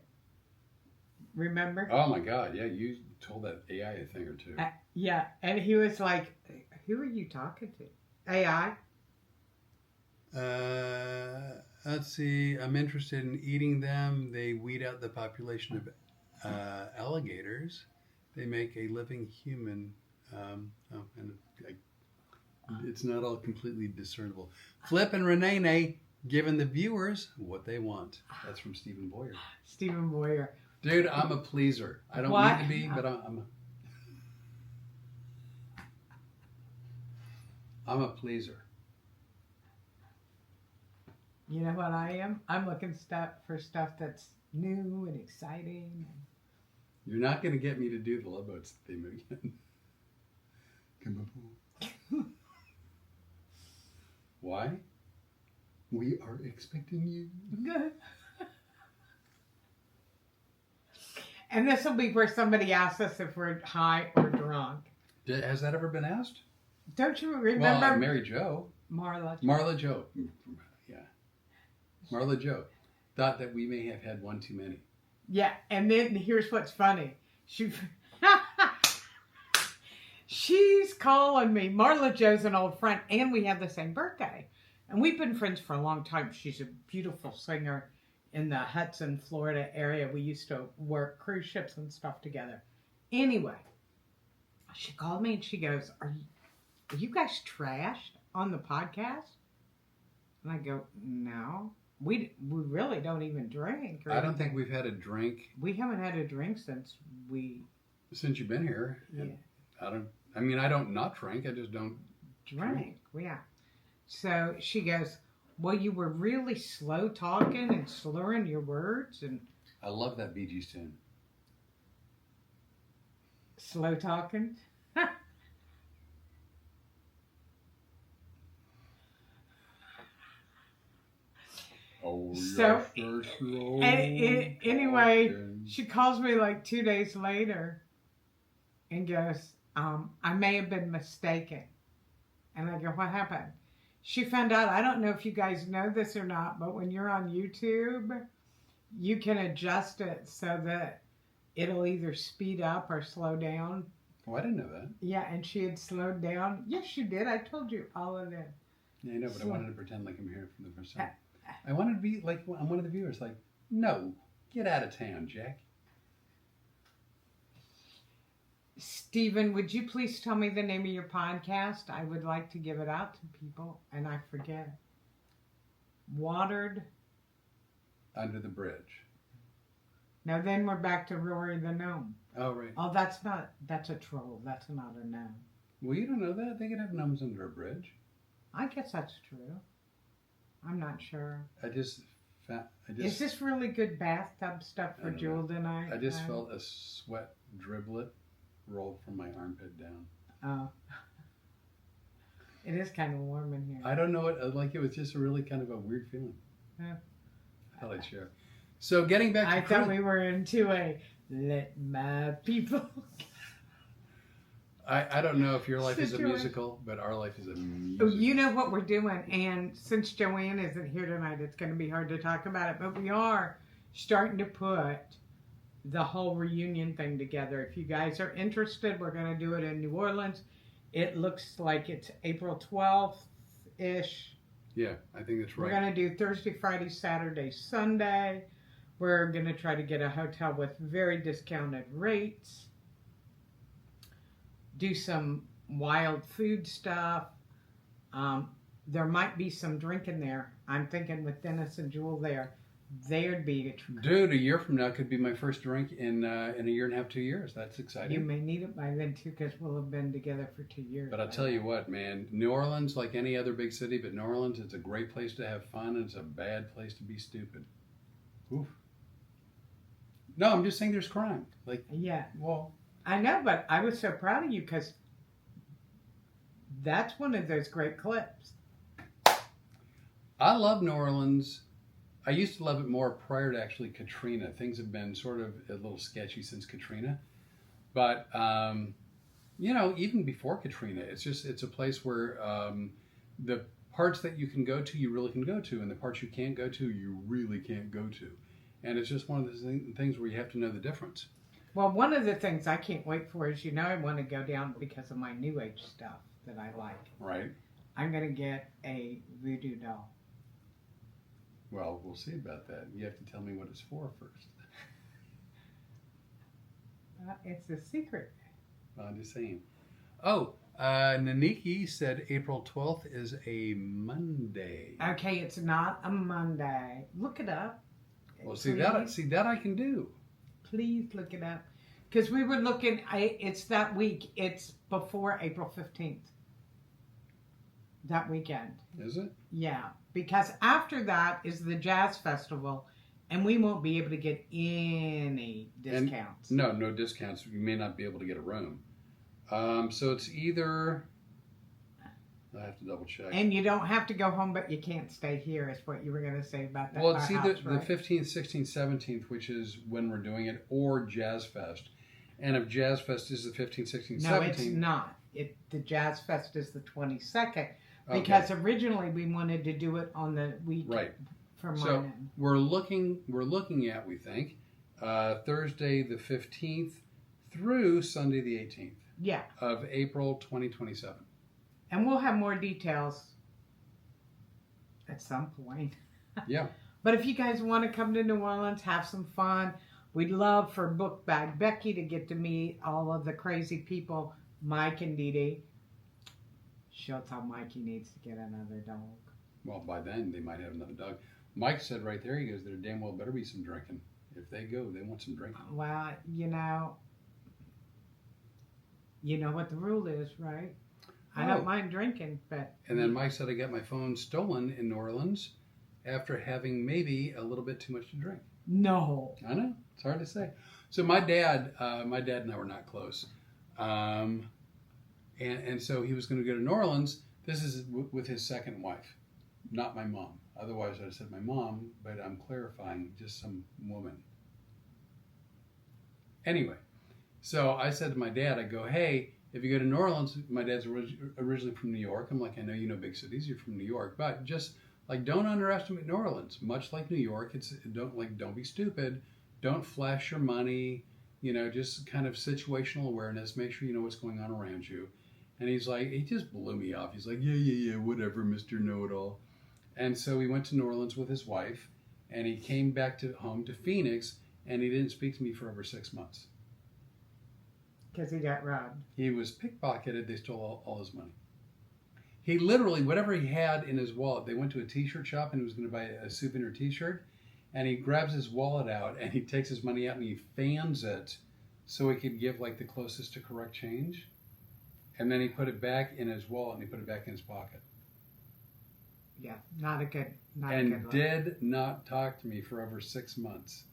Remember? Oh my God, yeah, you told that AI a thing or two. Yeah, and he was like, who are you talking to? AI? Let's see, I'm interested in eating them. They weed out the population of alligators. They make a living human. It's not all completely discernible. Flip and Rene giving the viewers what they want. That's from Stephen Boyer. Stephen Boyer. Dude, I'm a pleaser. I don't mean to be, but I'm a pleaser. You know what I am? I'm looking for stuff that's new and exciting. You're not going to get me to do the Love Boats theme again. Come on. Why? We are expecting you. Good. And this will be where somebody asks us if we're high or drunk. Has that ever been asked? Don't you remember? Well, Mary Jo. Marla Jo. Yeah. Marla Jo thought that we may have had one too many. Yeah, and then here's what's funny. She's calling me. Marla Jo's an old friend, and we have the same birthday. And we've been friends for a long time. She's a beautiful singer in the Hudson, Florida area. We used to work cruise ships and stuff together. Anyway, she called me and she goes, are you guys trashed on the podcast? And I go, no. We really don't even drink. I don't think we've had a drink. We haven't had a drink since you've been here. Yeah. I don't not drink. I just don't drink. Yeah. So she goes, well, you were really slow talking and slurring your words. And I love that Bee Gees tune. Slow talking? Anyway, she calls me like 2 days later and goes, I may have been mistaken. And I go, what happened? She found out, I don't know if you guys know this or not, but when you're on YouTube, you can adjust it so that it'll either speed up or slow down. Oh, I didn't know that. Yeah, and she had slowed down. Yes, you did. I told you all of it. Yeah, I know, but I wanted to pretend like I'm here for the first time. I wanted to be like, I'm one of the viewers, like, no, get out of town, Jack. Stephen, would you please tell me the name of your podcast? I would like to give it out to people, and I forget. Watered Under the Bridge. Now then we're back to Rory the Gnome. Oh, right. Oh, that's a troll. That's not a gnome. Well, you don't know that. They could have gnomes under a bridge. I guess that's true. I'm not sure. Is this really good bathtub stuff for Jewel tonight? I just felt a sweat driblet roll from my armpit down. Oh. It is kind of warm in here. I don't know it. Like, it was just a really kind of a weird feeling. Yeah. I thought I'd share. So getting back to I thought we were into a let my people. I don't know if your life is a Situation. musical, but our life is a musical. You know what we're doing, and since Joanne isn't here tonight, it's going to be hard to talk about it, but we are starting to put the whole reunion thing together. If you guys are interested, we're going to do it in New Orleans. It looks like it's April 12th-ish. Yeah, I think that's right. We're going to do Thursday, Friday, Saturday, Sunday. We're going to try to get a hotel with very discounted rates. Do some wild food stuff. There might be some drinking there. I'm thinking with Dennis and Jewel there, they'd be Dude, a year from now could be my first drink in a year and a half, 2 years. That's exciting. You may need it by then too, because we'll have been together for 2 years. But I'll tell you what, man, New Orleans, like any other big city, but New Orleans, it's a great place to have fun, and it's a bad place to be stupid. Oof. No, I'm just saying there's crime. Like, yeah, well, I know, but I was so proud of you because that's one of those great clips. I love New Orleans. I used to love it more prior to actually Katrina. Things have been sort of a little sketchy since Katrina. But, you know, even before Katrina, it's a place where the parts that you can go to, you really can go to. And the parts you can't go to, you really can't go to. And it's just one of those things where you have to know the difference. Well, one of the things I can't wait for is, you know, I want to go down because of my New Age stuff that I like. Right. I'm going to get a voodoo doll. Well, we'll see about that. You have to tell me what it's for first. It's a secret. Well, I'm just saying. Oh, Naniki said April 12th is a Monday. Okay, it's not a Monday. Look it up. Well, see that I can do. Please look it up. Because we were looking, it's that week. It's before April 15th. That weekend. Is it? Yeah. Because after that is the Jazz Festival, and we won't be able to get any discounts. No discounts. You may not be able to get a room. So it's either... I have to double check. And you don't have to go home, but you can't stay here, is what you were going to say about that. Well, it's either house, right? the 15th, 16th, 17th, which is when we're doing it, or Jazz Fest. And if Jazz Fest is the 15th, 16th, 17th... No, it's not. The Jazz Fest is the 22nd. Because originally we wanted to do it on the week from so mine. we're looking at, we think, Thursday the 15th through Sunday the 18th. Yeah. Of April 2027. And we'll have more details at some point. Yeah. But if you guys want to come to New Orleans, have some fun. We'd love for Book Bag Becky to get to meet all of the crazy people, Mike and Dee Dee. She'll tell Mike he needs to get another dog. Well, by then they might have another dog. Mike said right there, he goes, there damn well better be some drinking. If they go, they want some drinking. Well, you know what the rule is, right? I don't mind drinking, but... And then Mike said I got my phone stolen in New Orleans after having maybe a little bit too much to drink. No. I know. It's hard to say. So my dad and I were not close. And so he was going to go to New Orleans. This is with his second wife, not my mom. Otherwise, I'd have said my mom, but I'm clarifying, just some woman. Anyway, so I said to my dad, I go, hey, if you go to New Orleans, my dad's originally from New York. I'm like, I know you know big cities, you're from New York, but just like don't underestimate New Orleans. Much like New York, don't be stupid. Don't flash your money. You know, just kind of situational awareness. Make sure you know what's going on around you. And he's like, he just blew me off. He's like, yeah, whatever, Mr. Know-It-All. And so he went to New Orleans with his wife, and he came back home to Phoenix, and he didn't speak to me for over 6 months. Because he got robbed. He was pickpocketed. They stole all his money. He literally, whatever he had in his wallet, they went to a t-shirt shop, and he was going to buy a souvenir t-shirt, and he grabs his wallet out, and he takes his money out, and he fans it so he could give like the closest to correct change. And then he put it back in his wallet, and he put it back in his pocket. Yeah, not a good and did not talk to me for over 6 months.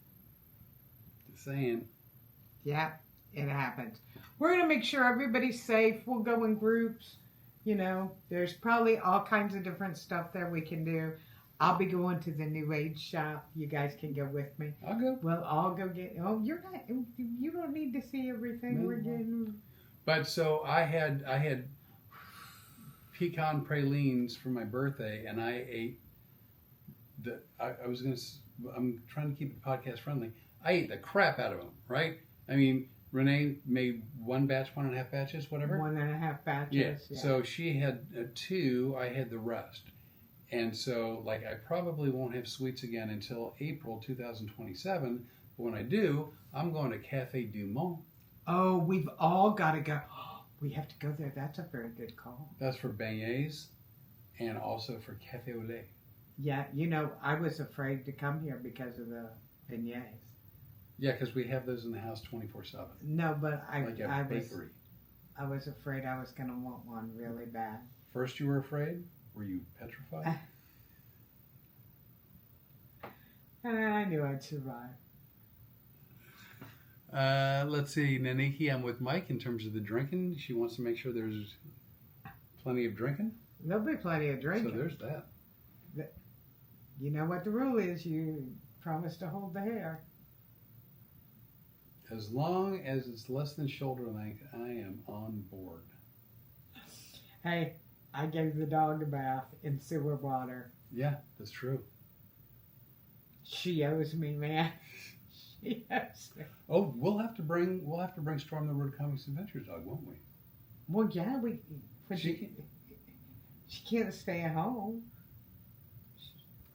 Just saying. Yeah, it happens. We're going to make sure everybody's safe. We'll go in groups. You know, there's probably all kinds of different stuff that we can do. I'll be going to the New Age shop. You guys can go with me. I'll go. We'll all go get. Oh, you're not. You don't need to see everything No. we're getting. But so I had pecan pralines for my birthday, and I ate I'm trying to keep it podcast friendly. I ate the crap out of them, right? I mean, Renee made 1 batch, 1.5 batches, whatever. 1.5 batches. Yeah. So she had 2, I had the rest. And so, like, I probably won't have sweets again until April 2027. But when I do, I'm going to Café du Monde. Oh, we've all got to go. We have to go there. That's a very good call. That's for beignets and also for café au lait. Yeah, I was afraid to come here because of the beignets. Yeah, because we have those in the house 24/7. No, but Like a bakery. I was afraid I was going to want one really bad. First you were afraid? Were you petrified? I knew I'd survive. Let's see, Naniki, I'm with Mike in terms of the drinking. She wants to make sure there's plenty of drinking. There'll be plenty of drinking. So there's that. You know what the rule is. You promise to hold the hair. As long as it's less than shoulder length, I am on board. Hey, I gave the dog a bath in sewer water. Yeah, that's true. She owes me, man. She owes me. Oh, we'll have to bring Storm the Road Comics Adventures dog, won't we? Well, yeah, she can't stay at home.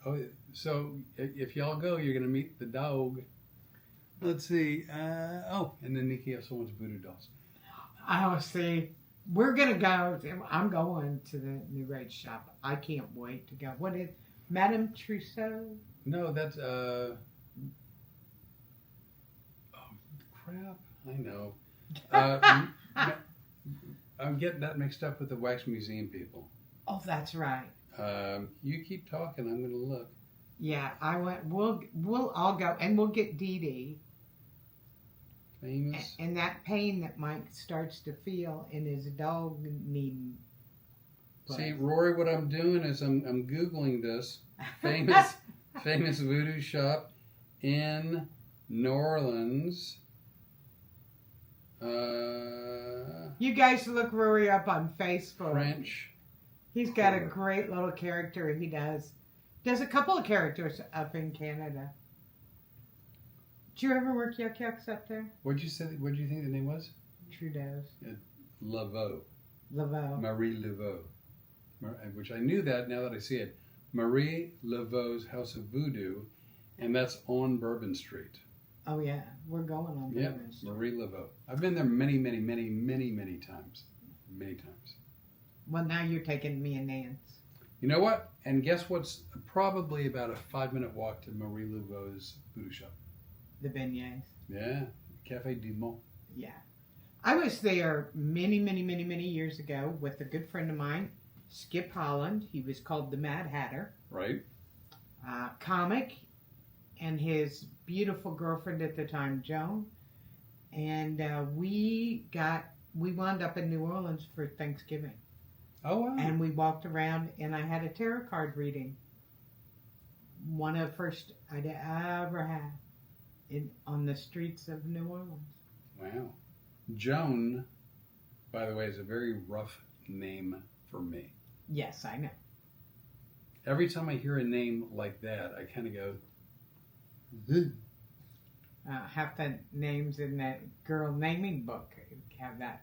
Oh, so if y'all go, you're gonna meet the dog. Let's see. And then Nikki also wants voodoo dolls. Oh, see, we're gonna go. I'm going to the New Age shop. I can't wait to go. What is Madame Trousseau? No, that's oh crap! I know. I'm getting that mixed up with the Wax Museum people. Oh, that's right. You keep talking. I'm going to look. Yeah, I went. We'll all go, and we'll get Dee Dee. Famous. And that pain that Mike starts to feel in his dog needing. See, Rory, what I'm doing is I'm Googling this famous voodoo shop in New Orleans. You guys look Rory up on Facebook. French. He's got a great little character. He does a couple of characters up in Canada. Did you ever work Yuck Yucks up there? What'd you say? What did you think the name was? Trudeau's. Laveau. Laveau. Marie Laveau. Which I knew that now that I see it. Marie Laveau's House of Voodoo, and that's on Bourbon Street. Oh yeah, we're going on Bourbon Street. Marie Laveau. I've been there many times. Many times. Well, now you're taking me and Nance. You know what? And guess what's probably about a 5-minute walk to Marie Laveau's voodoo shop? The beignets. Yeah, Café du Monde. Yeah. I was there many years ago with a good friend of mine, Skip Holland. He was called the Mad Hatter. Right. Comic, and his beautiful girlfriend at the time, Joan. And we wound up in New Orleans for Thanksgiving. Oh, wow. And we walked around, and I had a tarot card reading. One of the first I'd ever had on the streets of New Orleans. Wow. Joan, by the way, is a very rough name for me. Yes, I know. Every time I hear a name like that, I kind of go, ugh. Half the names in that girl naming book have that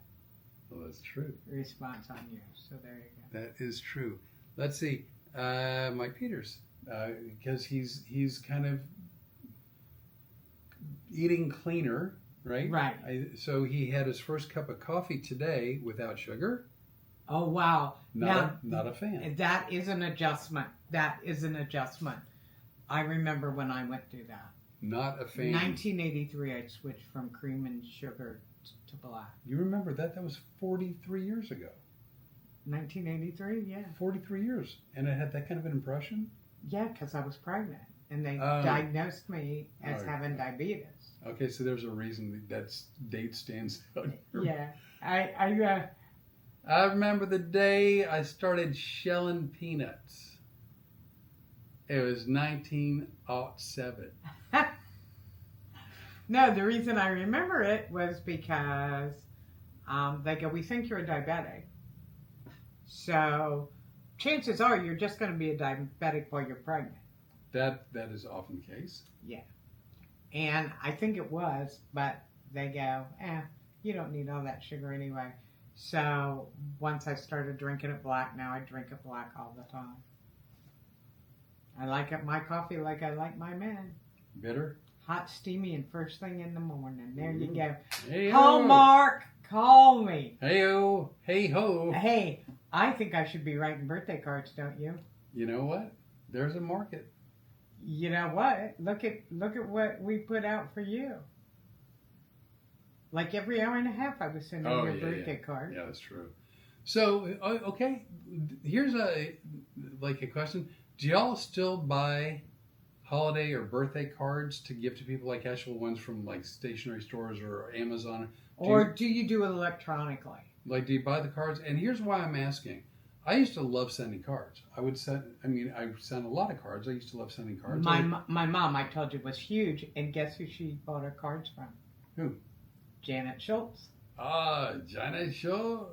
Well, that's true. response on you. So there you go. That is true. Let's see. Mike Peters, because he's kind of eating cleaner, right? Right. So he had his first cup of coffee today without sugar. Oh, wow. Not a fan. That is an adjustment. I remember when I went through that. Not a fan. 1983, I switched from cream and sugar to black. You remember that? That was 43 years ago. 1983, yeah. 43 years. And it had that kind of an impression? Yeah, because I was pregnant. And they diagnosed me as having diabetes. Okay, so there's a reason that date stands out. Yeah. I remember the day I started shelling peanuts. It was 1907. No, the reason I remember it was because they go, we think you're a diabetic. So chances are you're just going to be a diabetic while you're pregnant. That is often the case. Yeah. And I think it was, but they go, you don't need all that sugar anyway. So once I started drinking it black, now I drink it black all the time. I like it, my coffee like I like my men. Bitter? Hot, steamy, and first thing in the morning. There you go. Hey-o. Hallmark, call me. Hey-o. Hey-ho. Hey, I think I should be writing birthday cards, don't you? You know what? There's a market. You know what? Look at what we put out for you. Like every hour and a half, I was sending you a birthday card. Yeah, that's true. So, okay, here's a question. Do y'all still buy holiday or birthday cards to give to people, like actual ones from like stationery stores or Amazon? Do you do it electronically? Like, do you buy the cards? And here's why I'm asking. I used to love sending cards. I sent a lot of cards. I used to love sending cards. My mom, I told you, was huge. And guess who she bought her cards from? Who? Janet Schultz. Janet Schultz.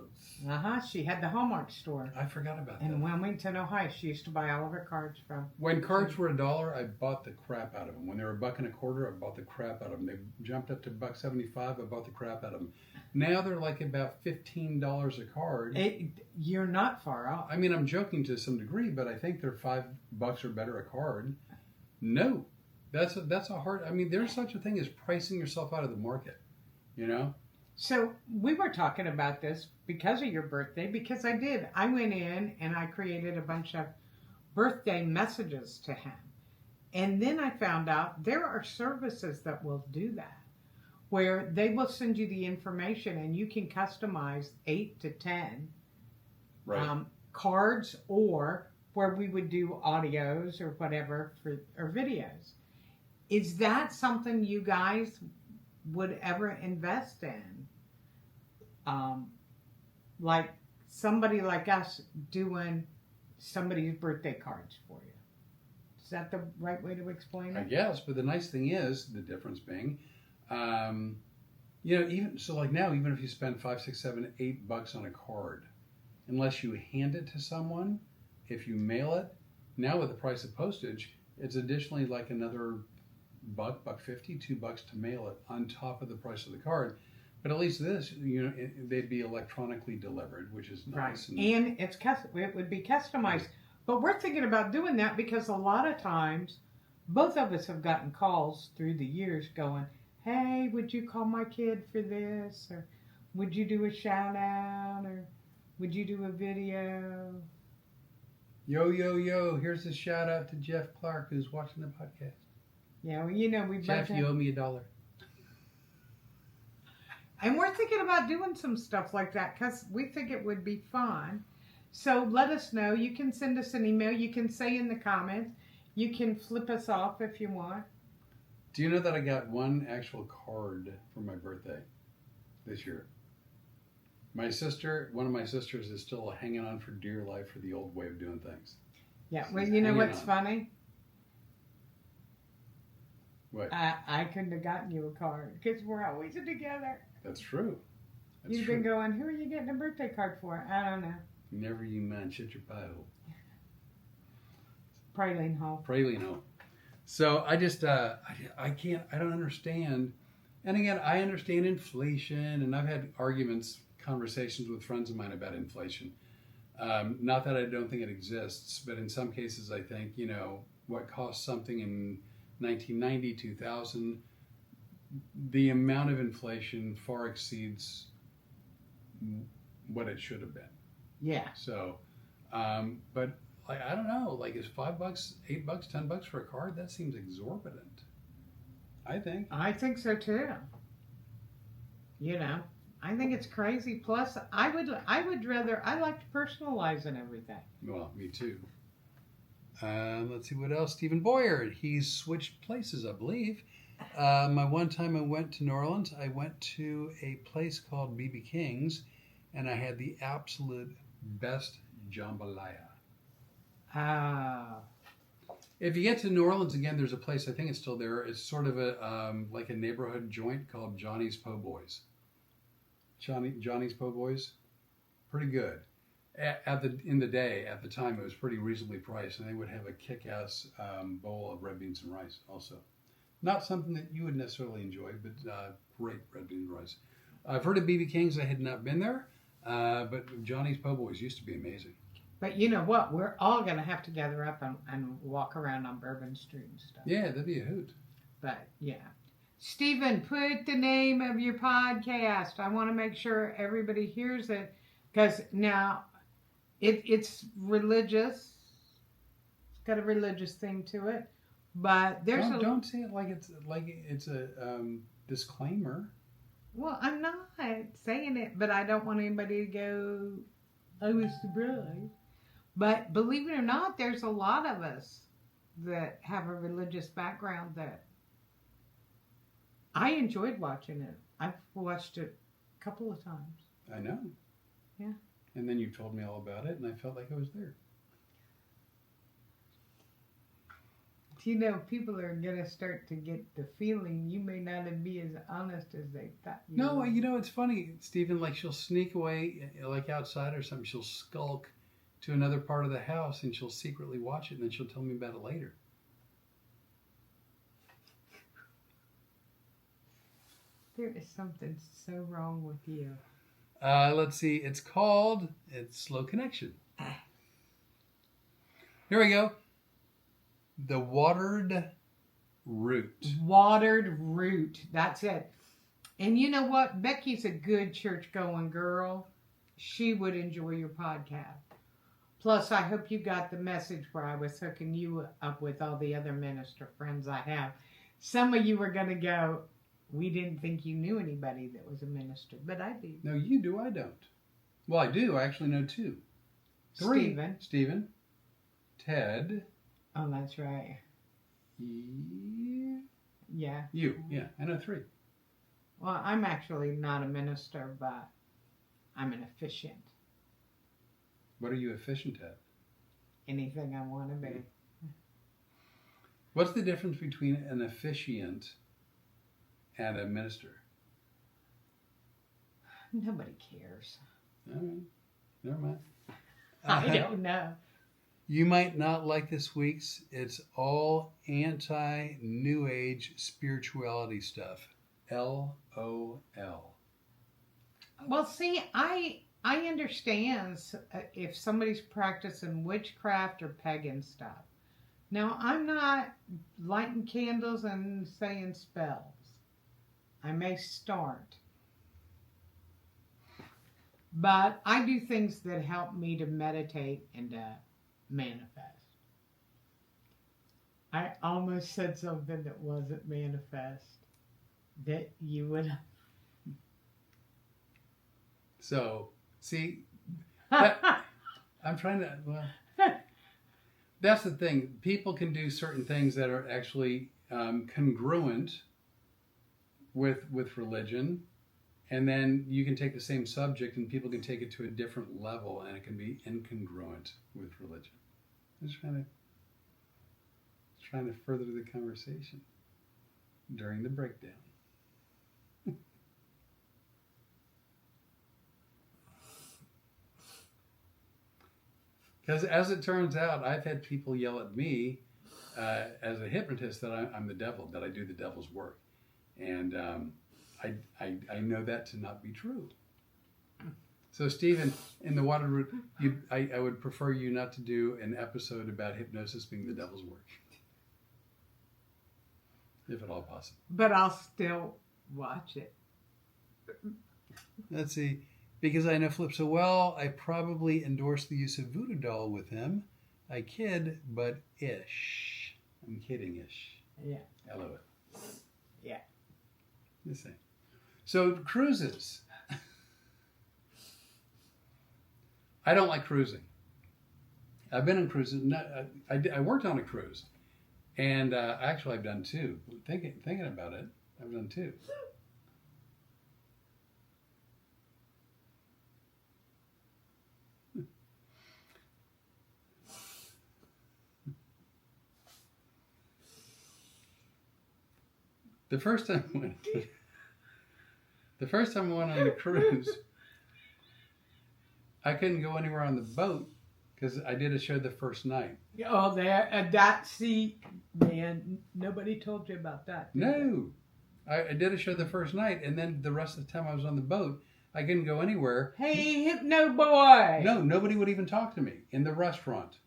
She had the Hallmark store. I forgot about that. In Wilmington, Ohio, she used to buy all of her cards from. When cards were $1, I bought the crap out of them. When they were $1.25, I bought the crap out of them. They jumped up to $1.75, I bought the crap out of them. Now they're like about $15 a card. You're not far off. I mean, I'm joking to some degree, but I think they're $5 or better a card. No, that's a hard. I mean, there's such a thing as pricing yourself out of the market. You know. So we were talking about this because of your birthday, because I did. I went in and I created a bunch of birthday messages to him. And then I found out there are services that will do that, where they will send you the information and you can customize 8 to 10 cards, or where we would do audios or whatever or videos. Is that something you guys would ever invest in? Like somebody like us doing somebody's birthday cards for you. Is that the right way to explain it? I guess, but the nice thing is, the difference being, even so, like now, even if you spend $5, $6, $7, $8 on a card, unless you hand it to someone, if you mail it, now with the price of postage, it's additionally like another $1.50, $2 to mail it on top of the price of the card. But at least this, they'd be electronically delivered, which is nice. Right. And it would be customized. But we're thinking about doing that because a lot of times, both of us have gotten calls through the years going, hey, would you call my kid for this? Or would you do a shout out? Or would you do a video? Yo, here's a shout out to Jeff Clark who's watching the podcast. Yeah, well, we Jeff, you owe me $1. And we're thinking about doing some stuff like that because we think it would be fun. So let us know. You can send us an email. You can say in the comments. You can flip us off if you want. Do you know that I got one actual card for my birthday this year? One of my sisters is still hanging on for dear life for the old way of doing things. Yeah, well, you know what's funny? What? I couldn't have gotten you a card because we're always together. That's true. You've been going, who are you getting a birthday card for? I don't know. Never you mind, shut your pie hole. Praline hole. Praline hole. So I just, I don't understand. And again, I understand inflation, and I've had conversations with friends of mine about inflation. Not that I don't think it exists, but in some cases I think, what cost something in 1990, 2000, the amount of inflation far exceeds what it should have been. Yeah. So, but like, I don't know, like is $5, $8, $10 for a card? That seems exorbitant. I think. I think so too. I think it's crazy. Plus, I would rather, I like to personalize and everything. Well, me too. Let's see what else. Stephen Boyer, he's switched places, I believe. My one time I went to New Orleans, I went to a place called B.B. King's, and I had the absolute best jambalaya. If you get to New Orleans again, there's a place, I think it's still there. It's sort of a like a neighborhood joint called Johnny's Po' Boys. Johnny's Po' Boys, pretty good. In the day, at the time, it was pretty reasonably priced, and they would have a kick-ass bowl of red beans and rice also. Not something that you would necessarily enjoy, but great red beans and rice. I've heard of BB King's. I had not been there, but Johnny's Po' Boys used to be amazing. But you know what? We're all going to have to gather up and walk around on Bourbon Street and stuff. Yeah, that'd be a hoot. But, yeah. Stephen, put the name of your podcast. I want to make sure everybody hears it. Because now, it's religious. It's got a religious thing to it. But there's don't say it like it's a disclaimer. Well, I'm not saying it, but I don't want anybody to go, I was surprised. But believe it or not, there's a lot of us that have a religious background that I enjoyed watching it. I've watched it a couple of times. I know. Yeah. And then you told me all about it, and I felt like I was there. You know, people are going to start to get the feeling you may not be as honest as they thought you were. No, you know, it's funny, Stephen, like she'll sneak away, like outside or something. She'll skulk to another part of the house, and she'll secretly watch it, and then she'll tell me about it later. There is something so wrong with you. Let's see. It's Slow Connection. Here we go. The watered root. Watered root. That's it. And you know what? Becky's a good church-going girl. She would enjoy your podcast. Plus, I hope you got the message where I was hooking you up with all the other minister friends I have. Some of you were going to go, we didn't think you knew anybody that was a minister, but I do. No, you do. I don't. Well, I do. I actually know 2. 3. Stephen. Ted. Oh, that's right. Yeah. You. Yeah, I know 3. Well, I'm actually not a minister, but I'm an officiant. What are you efficient at? Anything I want to be. What's the difference between an officiant and a minister? Nobody cares. All right. Never mind. I don't know. You might not like this week's. It's all anti-New Age spirituality stuff. LOL. Well, see, I understand if somebody's practicing witchcraft or pagan stuff. Now, I'm not lighting candles and saying spells. I may start. But I do things that help me to meditate and to manifest. I almost said something that wasn't manifest. That you would. So, see, I'm trying to, well, that's the thing. People can do certain things that are actually congruent with religion, and then you can take the same subject and people can take it to a different level, and it can be incongruent with religion. I'm just trying to further the conversation during the breakdown. Because as it turns out, I've had people yell at me as a hypnotist that I'm the devil, that I do the devil's work. And I know that to not be true. So, Stephen, in the water root, I would prefer you not to do an episode about hypnosis being the devil's work. If at all possible. But I'll still watch it. Let's see. Because I know Flip so well, I probably endorse the use of voodoo doll with him. I kid, but ish. I'm kidding-ish. Yeah. I love it. Yeah. The same. So, cruises. I don't like cruising. I've been on cruises. I worked on a cruise. And actually, I've done 2. Thinking about it, I've done 2. The first time I went, on the cruise, I couldn't go anywhere on the boat because I did a show the first night. Oh, that seat, man. Nobody told you about that. No. I did a show the first night, and then the rest of the time I was on the boat, I couldn't go anywhere. Hey, Hypno Boy! No, nobody would even talk to me in the restaurant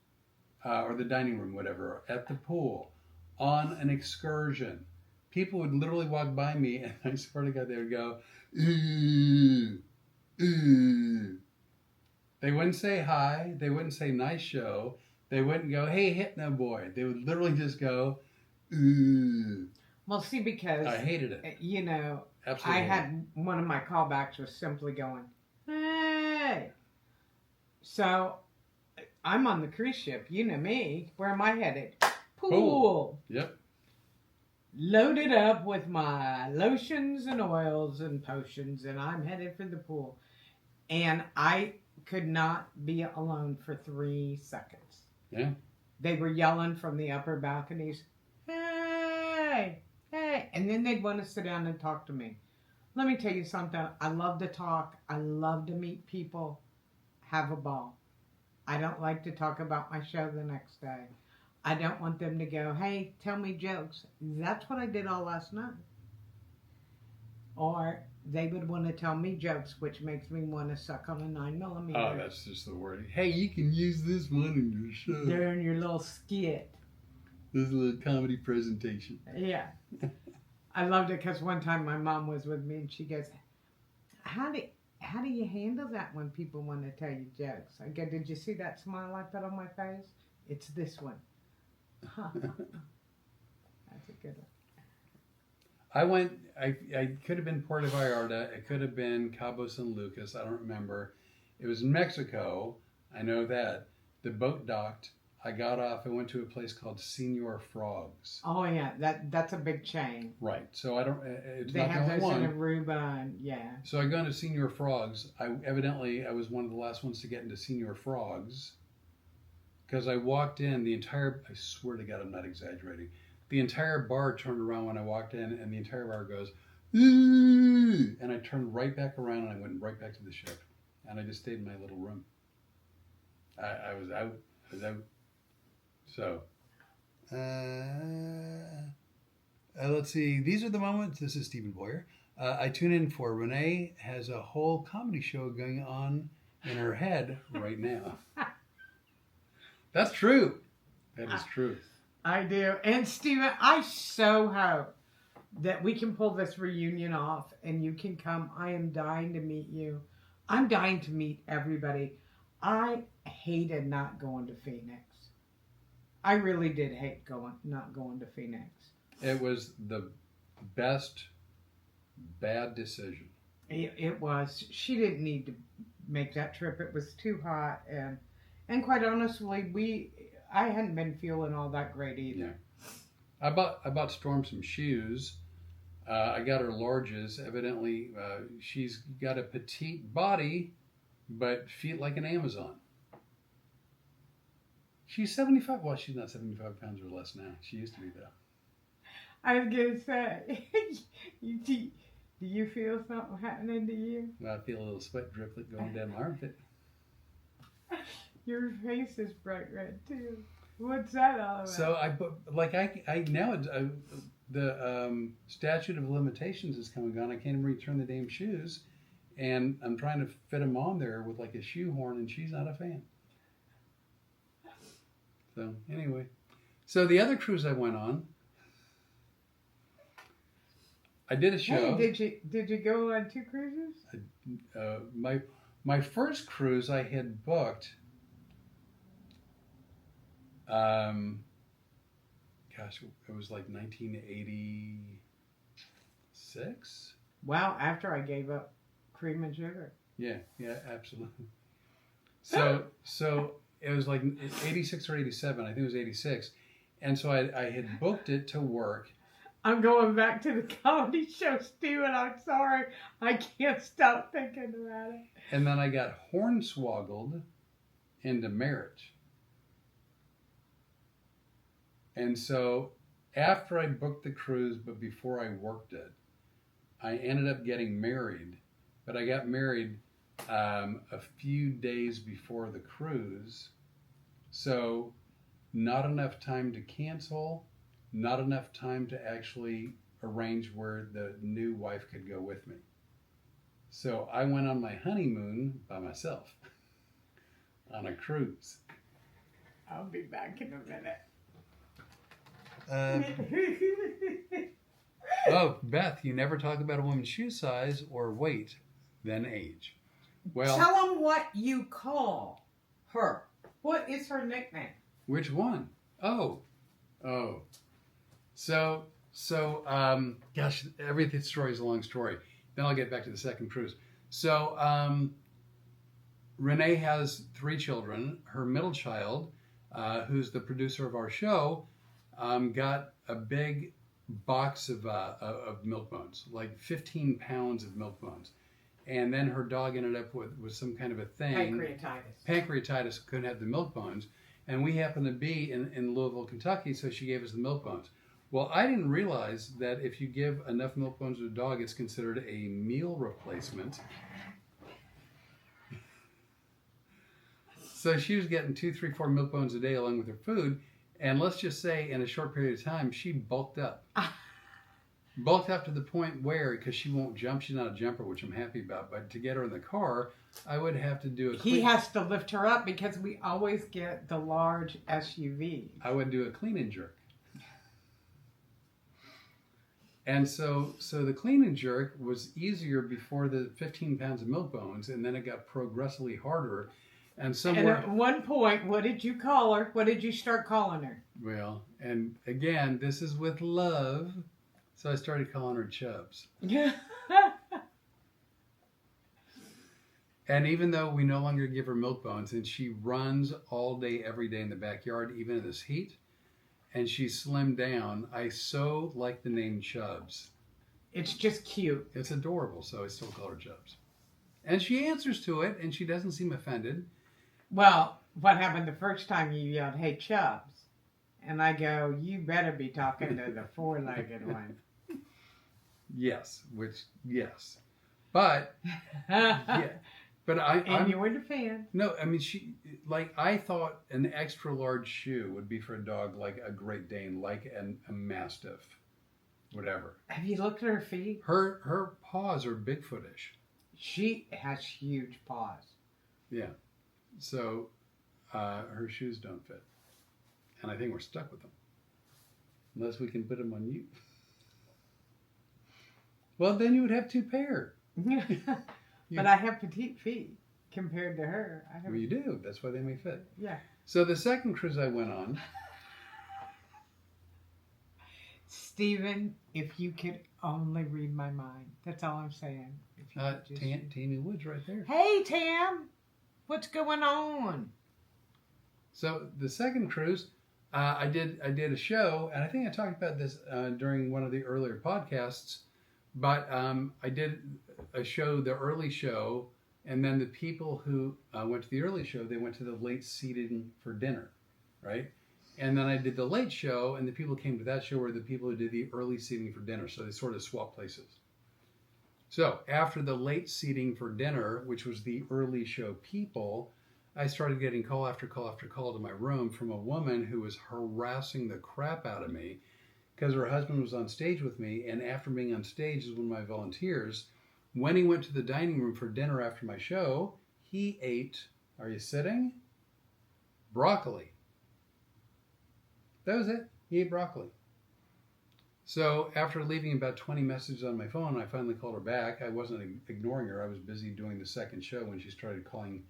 or the dining room, whatever, at the pool, on an excursion. People would literally walk by me, and I swear to God, they would go, ooh, ooh. They wouldn't say hi. They wouldn't say nice show. They wouldn't go, hey, Hypno Boy. They would literally just go, ooh. Well, see, because I hated it. You know, Absolutely. I had one of my callbacks was simply going, hey. So I'm on the cruise ship. You know me. Where am I headed? Pool. Yep. Loaded up with my lotions and oils and potions, and I'm headed for the pool. And I could not be alone for 3 seconds. Yeah. They were yelling from the upper balconies, hey, hey. And then they'd want to sit down and talk to me. Let me tell you something. I love to talk. I love to meet people. Have a ball. I don't like to talk about my show the next day. I don't want them to go, hey, tell me jokes. That's what I did all last night. Or they would want to tell me jokes, which makes me want to suck on a 9mm. Oh, that's just the word. Hey, you can use this one in your show. During your little skit. This little comedy presentation. Yeah. I loved it because one time my mom was with me and she goes, how do you handle that when people want to tell you jokes? I go, did you see that smile I put on my face? It's this one. That's a good one. I could have been Puerto Vallarta. It could have been Cabo San Lucas. I don't remember. It was in Mexico. I know that. The boat docked. I got off. I went to a place called Senor Frogs. Oh, yeah. That's a big chain. Right. So I don't... It's they not have the only those one. in Aruba and, yeah. So I got into Senor Frogs. I was one of the last ones to get into Senor Frogs. Because I walked in, I swear to God, I'm not exaggerating. The entire bar turned around when I walked in, and the entire bar goes, ooh! And I turned right back around, and I went right back to the ship. And I just stayed in my little room. I was out. So, let's see. These are the moments. This is Stephen Boyer. I tune in for Rene has a whole comedy show going on in her head right now. That's true. That is true. I do. And Stephen, I so hope that we can pull this reunion off and you can come. I am dying to meet you. I'm dying to meet everybody. I hated not going to Phoenix. I really did hate not going to Phoenix. It was the bad decision. It was. She didn't need to make that trip. It was too hot, and quite honestly, I hadn't been feeling all that great either. Yeah. I bought Storm some shoes. I got her larges. Evidently, she's got a petite body, but feet like an Amazon. She's 75. Well, she's not 75 pounds or less now. She used to be, though. I was going to say, do you feel something happening to you? Well, I feel a little sweat driplet going down my armpit. Your face is bright red, too. What's that all about? So, the statute of limitations is coming on. I can't even return the damn shoes. And I'm trying to fit them on there with like a shoehorn, and she's not a fan. So, anyway. So, the other cruise I went on, I did a show. Hey, did you go on 2 cruises? My first cruise I had booked, it was like 1986. Wow, after I gave up cream and sugar. Yeah, absolutely. So it was like 86 or 87. I think it was 86. And so I had booked it to work. I'm going back to the comedy show, Steven. I'm sorry. I can't stop thinking about it. And then I got hornswoggled into marriage. And so after I booked the cruise, but before I worked it, I ended up getting married. But I got married a few days before the cruise. So not enough time to cancel, not enough time to actually arrange where the new wife could go with me. So I went on my honeymoon by myself on a cruise. I'll be back in a minute. Oh, Beth, you never talk about a woman's shoe size or weight, then age. Well, tell them what you call her. What is her nickname? which one? Oh. So, gosh, every story is a long story. Then I'll get back to the second cruise. So, Renee has 3 children. Her middle child, who's the producer of our show, got a big box of milk bones, like 15 pounds of milk bones. And then her dog ended up with some kind of a thing. Pancreatitis, couldn't have the milk bones. And we happened to be in Louisville, Kentucky, so she gave us the milk bones. Well, I didn't realize that if you give enough milk bones to a dog, it's considered a meal replacement. So she was getting 2, 3, 4 milk bones a day along with her food. And let's just say in a short period of time, she bulked up. Bulked up to the point where, because she won't jump, she's not a jumper, which I'm happy about, but to get her in the car, I would have to do a He has to lift her up because we always get the large SUV. I would do a clean and jerk. And so the clean and jerk was easier before the 15 pounds of milk bones, and then it got progressively harder. And at one point, what did you call her? What did you start calling her? Well, and again, this is with love. So I started calling her Chubbs. And even though we no longer give her milk bones, and she runs all day, every day in the backyard, even in this heat, and she's slimmed down, I so like the name Chubbs. It's just cute. It's adorable, so I still call her Chubbs. And she answers to it, and she doesn't seem offended. Well, what happened the first time you yelled, "Hey, Chubbs"? And I go, you better be talking to the 4-legged one. Yes. But, yeah. But I'm, you were the fan. No, I mean, I thought an extra large shoe would be for a dog like a Great Dane, like a Mastiff, whatever. Have you looked at her feet? Her paws are Bigfootish. She has huge paws. Yeah. So her shoes don't fit. And I think we're stuck with them. Unless we can put them on you. Well, then you would have 2 pair. But I have petite feet compared to her. Well, you do. That's why they may fit. Yeah. So the second cruise I went on. Stephen, if you could only read my mind. That's all I'm saying. Tammy Woods right there. Hey, Tam. What's going on? So the second cruise, I did a show, and I think I talked about this during one of the earlier podcasts, but I did a show, the early show, and then the people who went to the early show, they went to the late seating for dinner, right? And then I did the late show, and the people who came to that show were the people who did the early seating for dinner, so they sort of swapped places. So after the late seating for dinner, which was the early show people, I started getting call after call after call to my room from a woman who was harassing the crap out of me because her husband was on stage with me, and after being on stage as one of my volunteers, when he went to the dining room for dinner after my show, he ate, are you sitting? Broccoli. That was it. He ate broccoli. So after leaving about 20 messages on my phone, I finally called her back. I wasn't ignoring her. I was busy doing the second show when she started calling,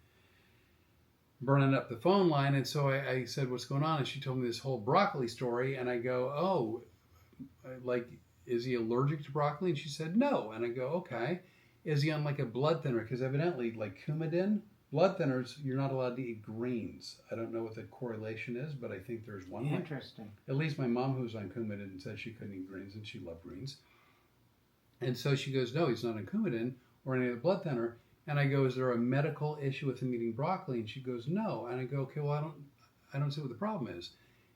burning up the phone line. And so I said, what's going on? And she told me this whole broccoli story. And I go, oh, like, is he allergic to broccoli? And she said, no. And I go, okay. Is he on like a blood thinner? Because evidently, like Coumadin, blood thinners, you're not allowed to eat greens. I don't know what the correlation is, but I think there's one. Interesting. At least my mom, who's on Coumadin, said she couldn't eat greens, and she loved greens. And so she goes, no, he's not on Coumadin or any other blood thinner. And I go, is there a medical issue with him eating broccoli? And she goes, no. And I go, okay, well, I don't see what the problem is.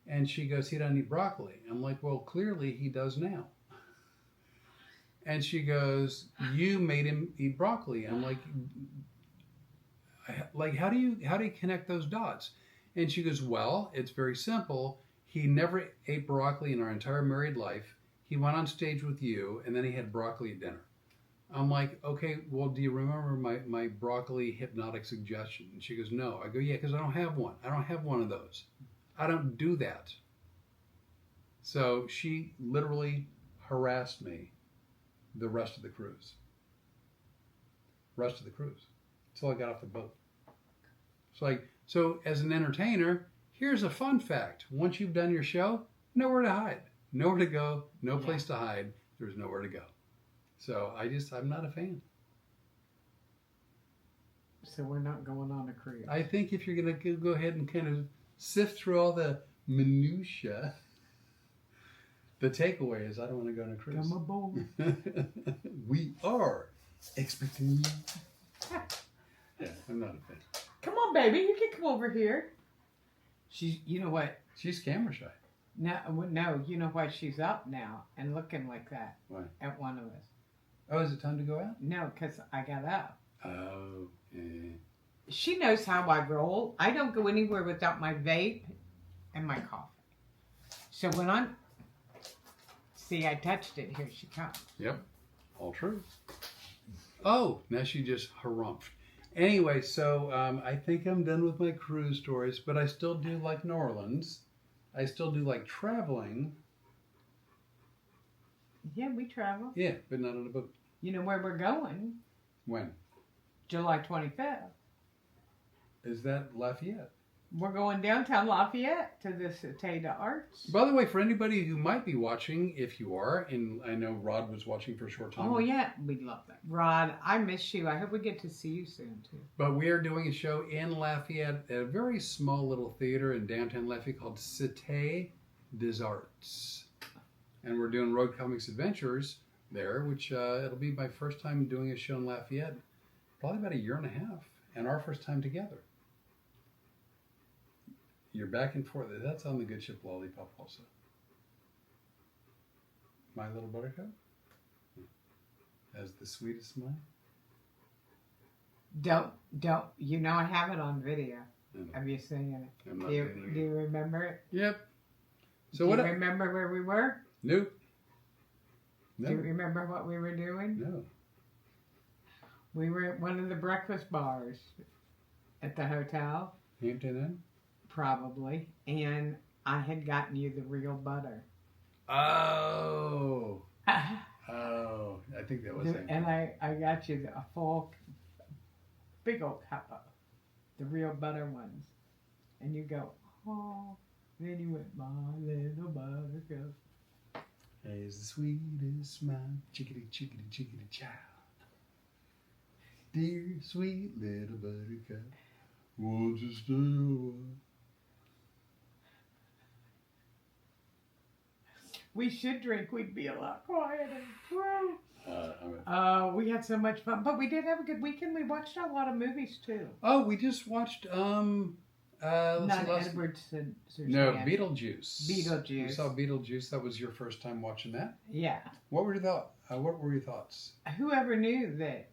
And she goes, he doesn't eat broccoli. I'm like, well, clearly he does now. And she goes, you made him eat broccoli. I'm like, how do you connect those dots? And she goes, well, it's very simple. He never ate broccoli in our entire married life. He went on stage with you, and then he had broccoli at dinner. I'm like, okay, well, do you remember my broccoli hypnotic suggestion? And she goes, no. I go, yeah, because I don't have one. I don't have one of those. I don't do that. So she literally harassed me the rest of the cruise. Until I got off the boat. It's like, so as an entertainer, here's a fun fact. Once you've done your show, nowhere to hide. Nowhere to go. No place to hide. There's nowhere to go. So I'm not a fan. So we're not going on a cruise. I think if you're going to go ahead and kind of sift through all the minutia, the takeaway is I don't want to go on a cruise. Come aboard. We are expecting. Yeah, I'm not a fan. Come on, baby. You can come over here. You know what? She's camera shy. No, you know why she's up now and looking like that? Why? At one of us. Oh, is it time to go out? No, because I got up. Oh, yeah. She knows how I roll. I don't go anywhere without my vape and my coffee. So when I touched it. Here she comes. Yep, all true. Oh, now she just harumphed. Anyway, so I think I'm done with my cruise stories, but I still do like New Orleans. I still do like traveling. Yeah, we travel. Yeah, but not on a boat. You know where we're going? When? July 25th. Is that Lafayette? We're going downtown Lafayette to the Cité d'Arts. By the way, for anybody who might be watching, if you are, and I know Rod was watching for a short time. Oh, yeah. We'd love that. Rod, I miss you. I hope we get to see you soon, too. But we are doing a show in Lafayette at a very small little theater in downtown Lafayette called Cité des Arts. And we're doing Road Comics Adventures there, which it'll be my first time doing a show in Lafayette. Probably about a year and a half. And our first time together. You're back and forth. That's on the Good Ship Lollipop also. My Little Buttercup has the sweetest smile. Don't. You know I have it on video. Have you seen it? I'm not Do you remember it? Yep. So Do what? you remember where we were? Nope. No. Do you remember what we were doing? No. We were at one of the breakfast bars at the hotel. Hampton Inn? Probably. And I had gotten you the real butter. Oh. Oh. I think that was it. And I got you a full, big old cup of the real butter ones. And you go, oh. And then you went, my little buttercup. Has the sweetest smile. Chickadee, chickadee, chickadee, child. Dear sweet little buttercup, won't you stay a while? We should drink. We'd be a lot quieter. We had so much fun, but we did have a good weekend. We watched a lot of movies too. Oh, we just watched Edward Scissorhands. No, Beetlejuice. Beetlejuice. You saw Beetlejuice. That was your first time watching that. Yeah. What were your thoughts? Whoever knew that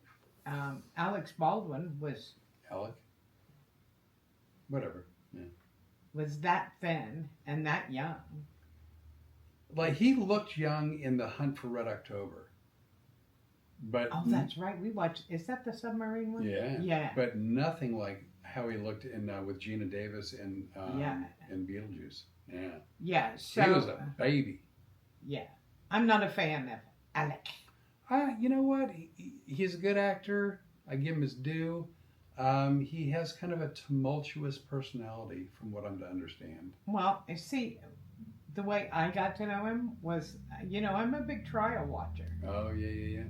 Alec Baldwin was Alec. Whatever. Yeah. Was that thin and that young. Like he looked young in The Hunt for Red October. But oh, that's right. We watched. Is that the submarine one? Yeah. Yeah. But nothing like how he looked in with Gina Davis in Beetlejuice. Yeah. Yeah. So he was a baby. Yeah. I'm not a fan of Alec. You know what? He's a good actor. I give him his due. He has kind of a tumultuous personality, from what I'm to understand. Well, see, the way I got to know him was, I'm a big trial watcher. Oh, yeah.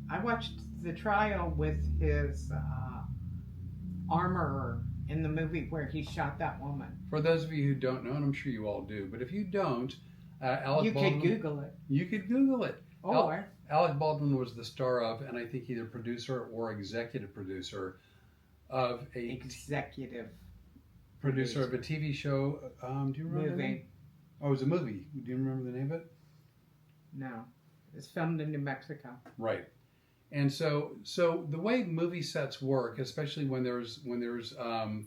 I watched the trial with his armorer in the movie where he shot that woman. For those of you who don't know, and I'm sure you all do, but if you don't, Alec Baldwin... You could Google it. You could Google it. Or... Alec Baldwin was the star of, and I think either producer or executive producer of a... Executive producer of a TV show. Do you remember? Movie. Oh, it was a movie. Do you remember the name of it? No. It's filmed in New Mexico. Right. And so the way movie sets work, especially when there's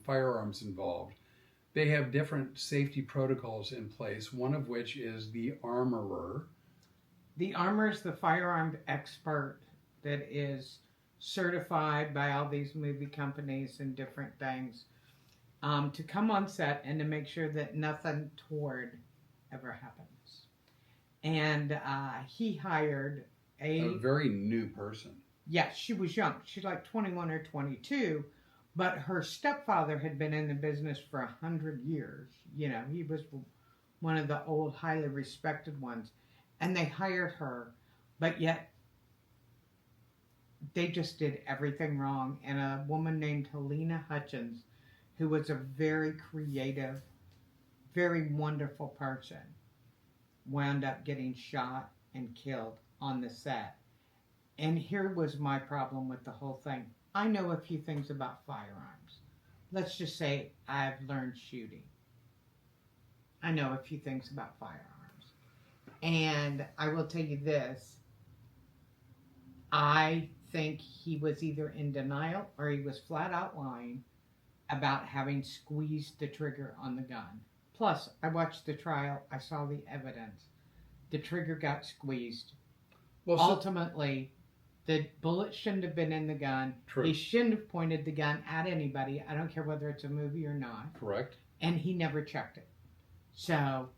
firearms involved, they have different safety protocols in place. One of which is the armorer. The armorer is the firearm expert that is certified by all these movie companies and different things to come on set and to make sure that nothing toward ever happens. And he hired A very new person. Yes, she was young. She's like 21 or 22, but her stepfather had been in the business for 100 years. You know, he was one of the old, highly respected ones. And they hired her, but yet they just did everything wrong. And a woman named Helena Hutchins, who was a very creative, very wonderful person, wound up getting shot and killed on the set. And here was my problem with the whole thing. I know a few things about firearms. Let's just say I've learned shooting. I know a few things about firearms. And I will tell you this. I think he was either in denial or he was flat out lying about having squeezed the trigger on the gun. Plus, I watched the trial. I saw the evidence. The trigger got squeezed. Well, ultimately, the bullet shouldn't have been in the gun. True. He shouldn't have pointed the gun at anybody. I don't care whether it's a movie or not. Correct. And he never checked it. So,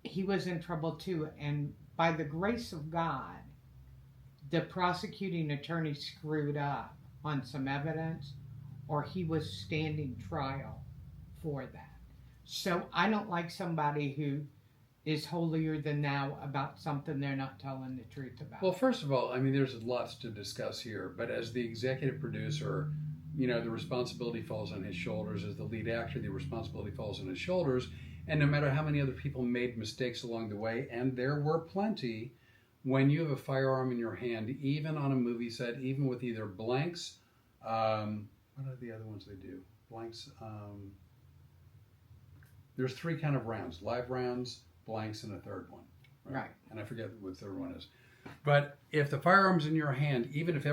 he was in trouble too. And by the grace of God, the prosecuting attorney screwed up on some evidence, or he was standing trial for that. So, I don't like somebody who is holier than thou about something they're not telling the truth about. Well, first of all, I mean, there's lots to discuss here, but as the executive producer, you know, the responsibility falls on his shoulders. As the lead actor, the responsibility falls on his shoulders. And no matter how many other people made mistakes along the way, and there were plenty, when you have a firearm in your hand, even on a movie set, even with either blanks, what are the other ones they do? Blanks, there's 3 kind of rounds, live rounds, blanks, and a third one. Right. And I forget what the third one is. But if the firearm's in your hand, even if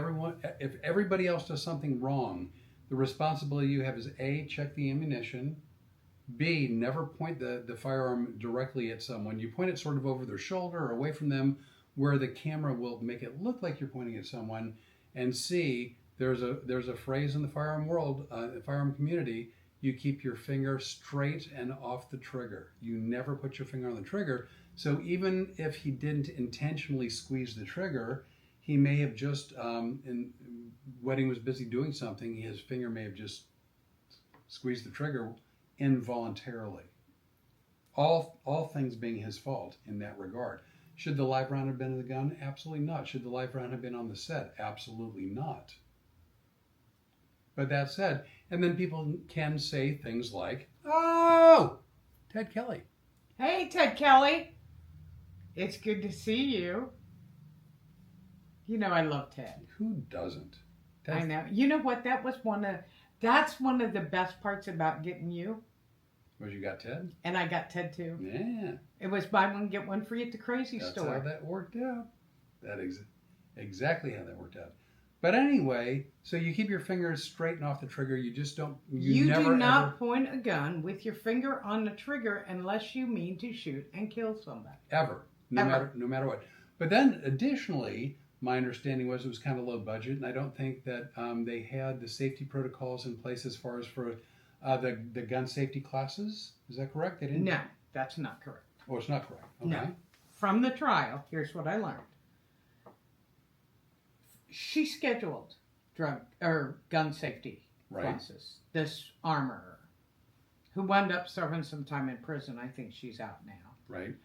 everybody else does something wrong, the responsibility you have is A, check the ammunition, B, never point the firearm directly at someone. You point it sort of over their shoulder or away from them where the camera will make it look like you're pointing at someone. And C, there's a phrase in the firearm world, the firearm community, you keep your finger straight and off the trigger. You never put your finger on the trigger. So even if he didn't intentionally squeeze the trigger, he may have just, when he was busy doing something, his finger may have just squeezed the trigger involuntarily. All things being his fault in that regard. Should the live round have been in the gun? Absolutely not. Should the live round have been on the set? Absolutely not. But that said, and then people can say things like, "Oh, Ted Kelly." Hey, Ted Kelly. It's good to see you. You know I love Ted. Who doesn't? I know. You know what? That's one of the best parts about getting you. Was you got Ted? And I got Ted too. Yeah. It was buy one, get one free at the Crazy Store. That's how that worked out. That is exactly how that worked out. But anyway, so you keep your fingers straight and off the trigger. You just don't. You never, do not ever, point a gun with your finger on the trigger unless you mean to shoot and kill somebody. Ever. No matter what. But then additionally, my understanding was it was kind of low budget, and I don't think that they had the safety protocols in place as far as for the gun safety classes. Is that correct? They didn't. No, that's not correct. Oh, it's not correct. Okay. No. From the trial, here's what I learned. She scheduled gun safety classes. This armorer, who wound up serving some time in prison. I think she's out now. Right.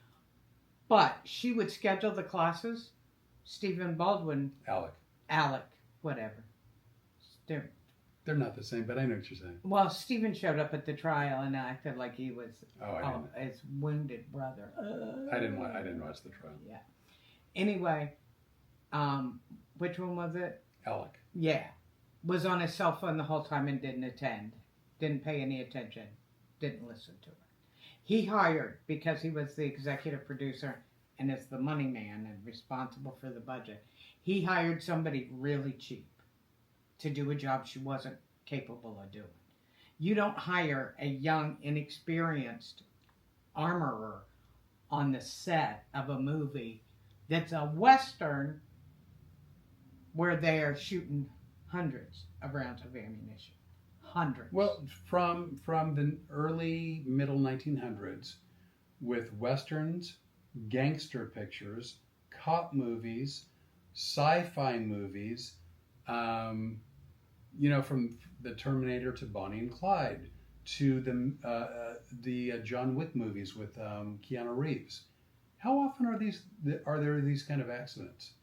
But she would schedule the classes. Stephen Baldwin. Alec, whatever. They're not the same, but I know what you're saying. Well, Stephen showed up at the trial and acted like he was his wounded brother. I didn't watch the trial. Yeah. Anyway, which one was it? Alec. Yeah. Was on his cell phone the whole time and didn't attend. Didn't pay any attention. Didn't listen to her. He hired, because he was the executive producer and is the money man and responsible for the budget, he hired somebody really cheap to do a job she wasn't capable of doing. You don't hire a young, inexperienced armorer on the set of a movie that's a Western where they are shooting hundreds of rounds of ammunition. Hundreds. Well, from the early middle 1900s, with westerns, gangster pictures, cop movies, sci-fi movies, from the Terminator to Bonnie and Clyde to the John Wick movies with Keanu Reeves. How often are there these kind of accidents?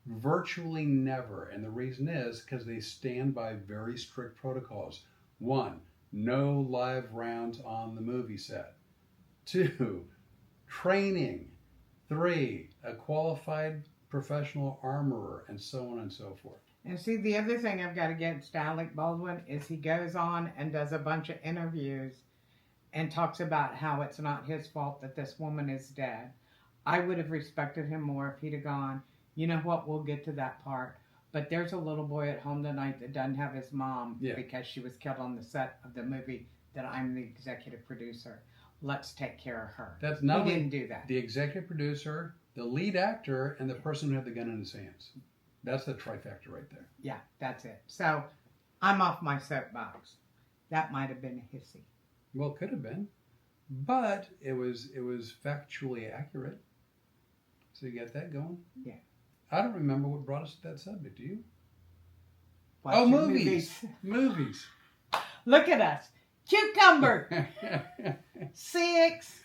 Virtually never, and the reason is because they stand by very strict protocols. 1, no live rounds on the movie set. 2, training. 3, a qualified professional armorer, and so on and so forth. And see, the other thing I've got against Alec Baldwin is he goes on and does a bunch of interviews and talks about how it's not his fault that this woman is dead. I would have respected him more if he'd have gone, you know what, we'll get to that part. But there's a little boy at home tonight that doesn't have his mom because she was killed on the set of the movie that I'm the executive producer. Let's take care of her. That's not he didn't do that. The executive producer, the lead actor, and the person who had the gun in his hands. That's the trifecta right there. Yeah, that's it. So I'm off my soapbox. That might have been a hissy. Well, it could have been, but it was factually accurate. So you got that going? Yeah. I don't remember what brought us to that subject. Do you? Watching movies. Movies. Look at us. Cucumber. 6.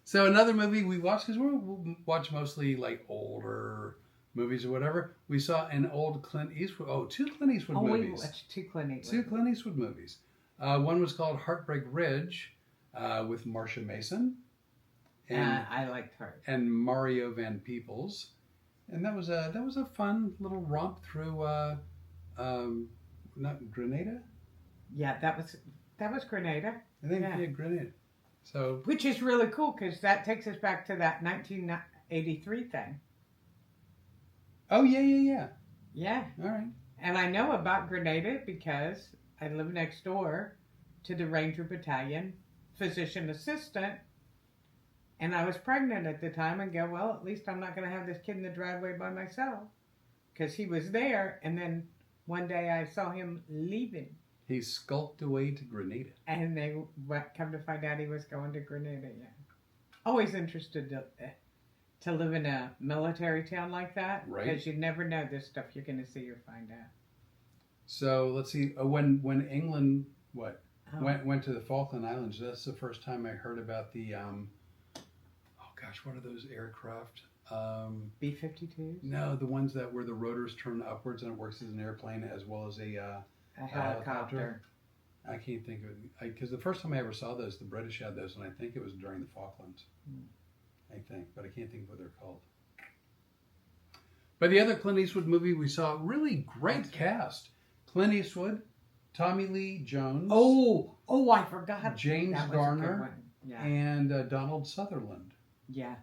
So another movie we watched, because we watch mostly like older movies or whatever. We saw an old Clint Eastwood. 2 Clint Eastwood movies. We watched 2 Clint Eastwood. 2 Clint Eastwood movies. One was called Heartbreak Ridge with Marsha Mason. And I liked her. And Mario Van Peebles. And that was a fun little romp through not Grenada? Yeah, that was Grenada. I think yeah, Grenada. So which is really cool because that takes us back to that 1983 thing. Oh yeah. Yeah. All right. And I know about Grenada because I live next door to the Ranger Battalion physician assistant. And I was pregnant at the time and go, well, at least I'm not going to have this kid in the driveway by myself. Because he was there, and then one day I saw him leaving. He skulked away to Grenada. And they come to find out he was going to Grenada, yeah. Always interested to live in a military town like that. Right. Because you never know this stuff you're going to see or find out. So, let's see. When England, went to the Falkland Islands, that's the first time I heard about the... what are those aircraft? B-52s? No, the ones that where the rotors turn upwards and it works as an airplane as well as a helicopter. I can't think of it. Because the first time I ever saw those, the British had those, and I think it was during the Falklands. I think, but I can't think of what they're called. But the other Clint Eastwood movie we saw, really great cast. Clint Eastwood, Tommy Lee Jones. Oh, I forgot. James Garner yeah. and Donald Sutherland. Yeah,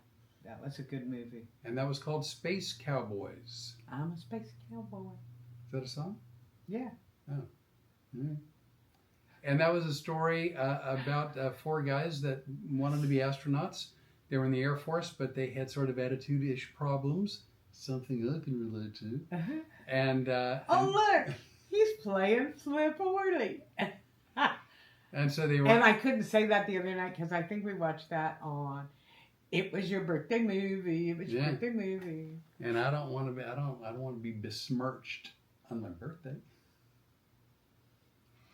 that was a good movie. And that was called Space Cowboys. I'm a space cowboy. Is that a song? Yeah. Oh. Mm. And that was a story about 4 guys that wanted to be astronauts. They were in the Air Force, but they had sort of attitude-ish problems. Something I can relate to. Uh-huh. And look! He's playing Flip Orley. And so they were... And I couldn't say that the other night because I think we watched that on... It was your birthday movie. It was your birthday movie. And I don't want to be besmirched on my birthday.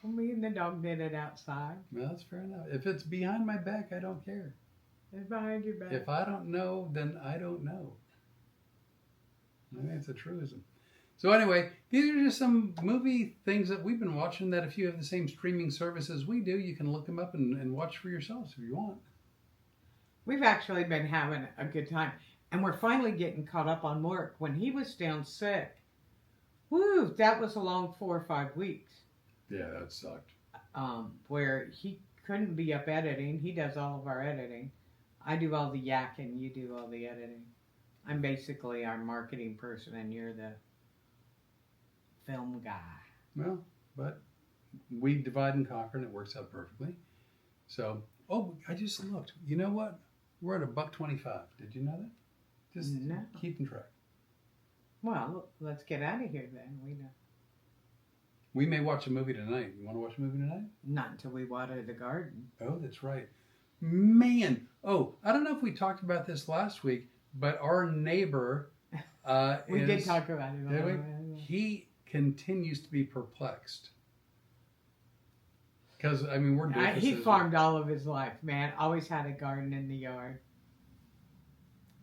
Well, me and the dog did it outside. Well, that's fair enough. If it's behind my back, I don't care. It's behind your back. If I don't know, then I don't know. I think it's a truism. So anyway, these are just some movie things that we've been watching that if you have the same streaming service as we do, you can look them up and watch for yourselves if you want. We've actually been having a good time. And we're finally getting caught up on work. When he was down sick, that was a long 4 or 5 weeks. Yeah, that sucked. Where he couldn't be up editing. He does all of our editing. I do all the yakking. You do all the editing. I'm basically our marketing person, and you're the film guy. Well, but we divide and conquer, and it works out perfectly. So, I just looked. You know what? We're at $1.25. Did you know that? Just No. keeping track. Well, let's get out of here then. We know. We may watch a movie tonight. You want to watch a movie tonight? Not until we water the garden. Oh, that's right. Man. Oh, I don't know if we talked about this last week, but our neighbor We did talk about it. Did we? He continues to be perplexed. Because, I mean, we're doing He farmed all of his life, man. Always had a garden in the yard.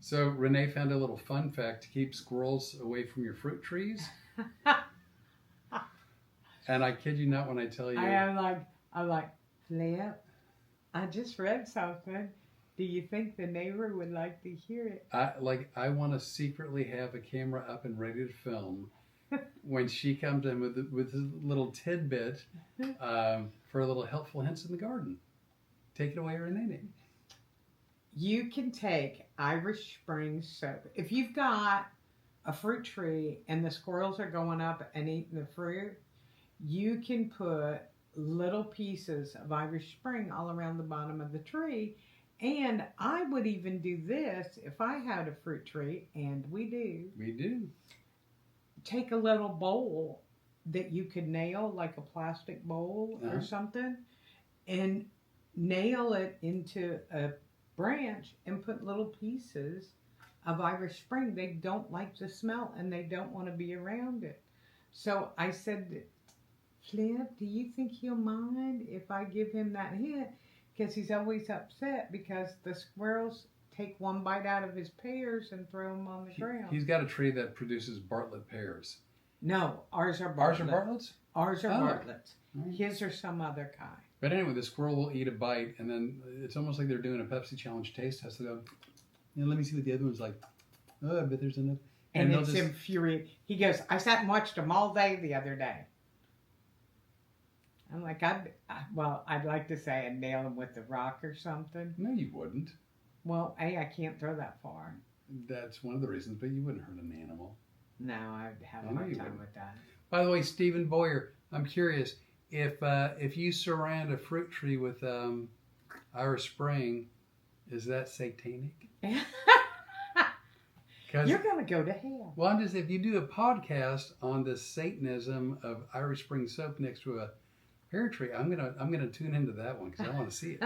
So Rene found a little fun fact to keep squirrels away from your fruit trees. And I kid you not when I tell you. I'm like, Flip, I just read something. Do you think the neighbor would like to hear it? I want to secretly have a camera up and ready to film when she comes in with a little tidbit for a little helpful hints in the garden. Take it away, Rene. You can take Irish Spring soap. If you've got a fruit tree and the squirrels are going up and eating the fruit, you can put little pieces of Irish Spring all around the bottom of the tree. And I would even do this if I had a fruit tree, and we do. We do. Take a little bowl that you could nail, like a plastic bowl or something, and nail it into a branch and put little pieces of Irish Spring. They don't like the smell and they don't want to be around it. So I said, Flip, do you think he'll mind if I give him that hint? Because he's always upset because the squirrels take one bite out of his pears and throw them on the ground. He's got a tree that produces Bartlett pears. No, ours are Ours Bartlett. are Bartletts? Ours are Bartletts. Right. His are some other kind. But anyway, the squirrel will eat a bite, and then it's almost like they're doing a Pepsi challenge taste test. They go, let me see what the other one's like. Oh, I bet there's enough. And it's infuriating. He goes, I sat and watched them all day the other day. I'm like, I'd like to say I'd nail him with a rock or something. No, you wouldn't. Well, I can't throw that far. That's one of the reasons, but you wouldn't hurt an animal. No, I'd have a hard time with that. By the way, Stephen Boyer, I'm curious, if you surround a fruit tree with Irish Spring, is that satanic? You're going to go to hell. Well, if you do a podcast on the Satanism of Irish Spring soap next to a pear tree, I'm gonna tune into that one because I want to see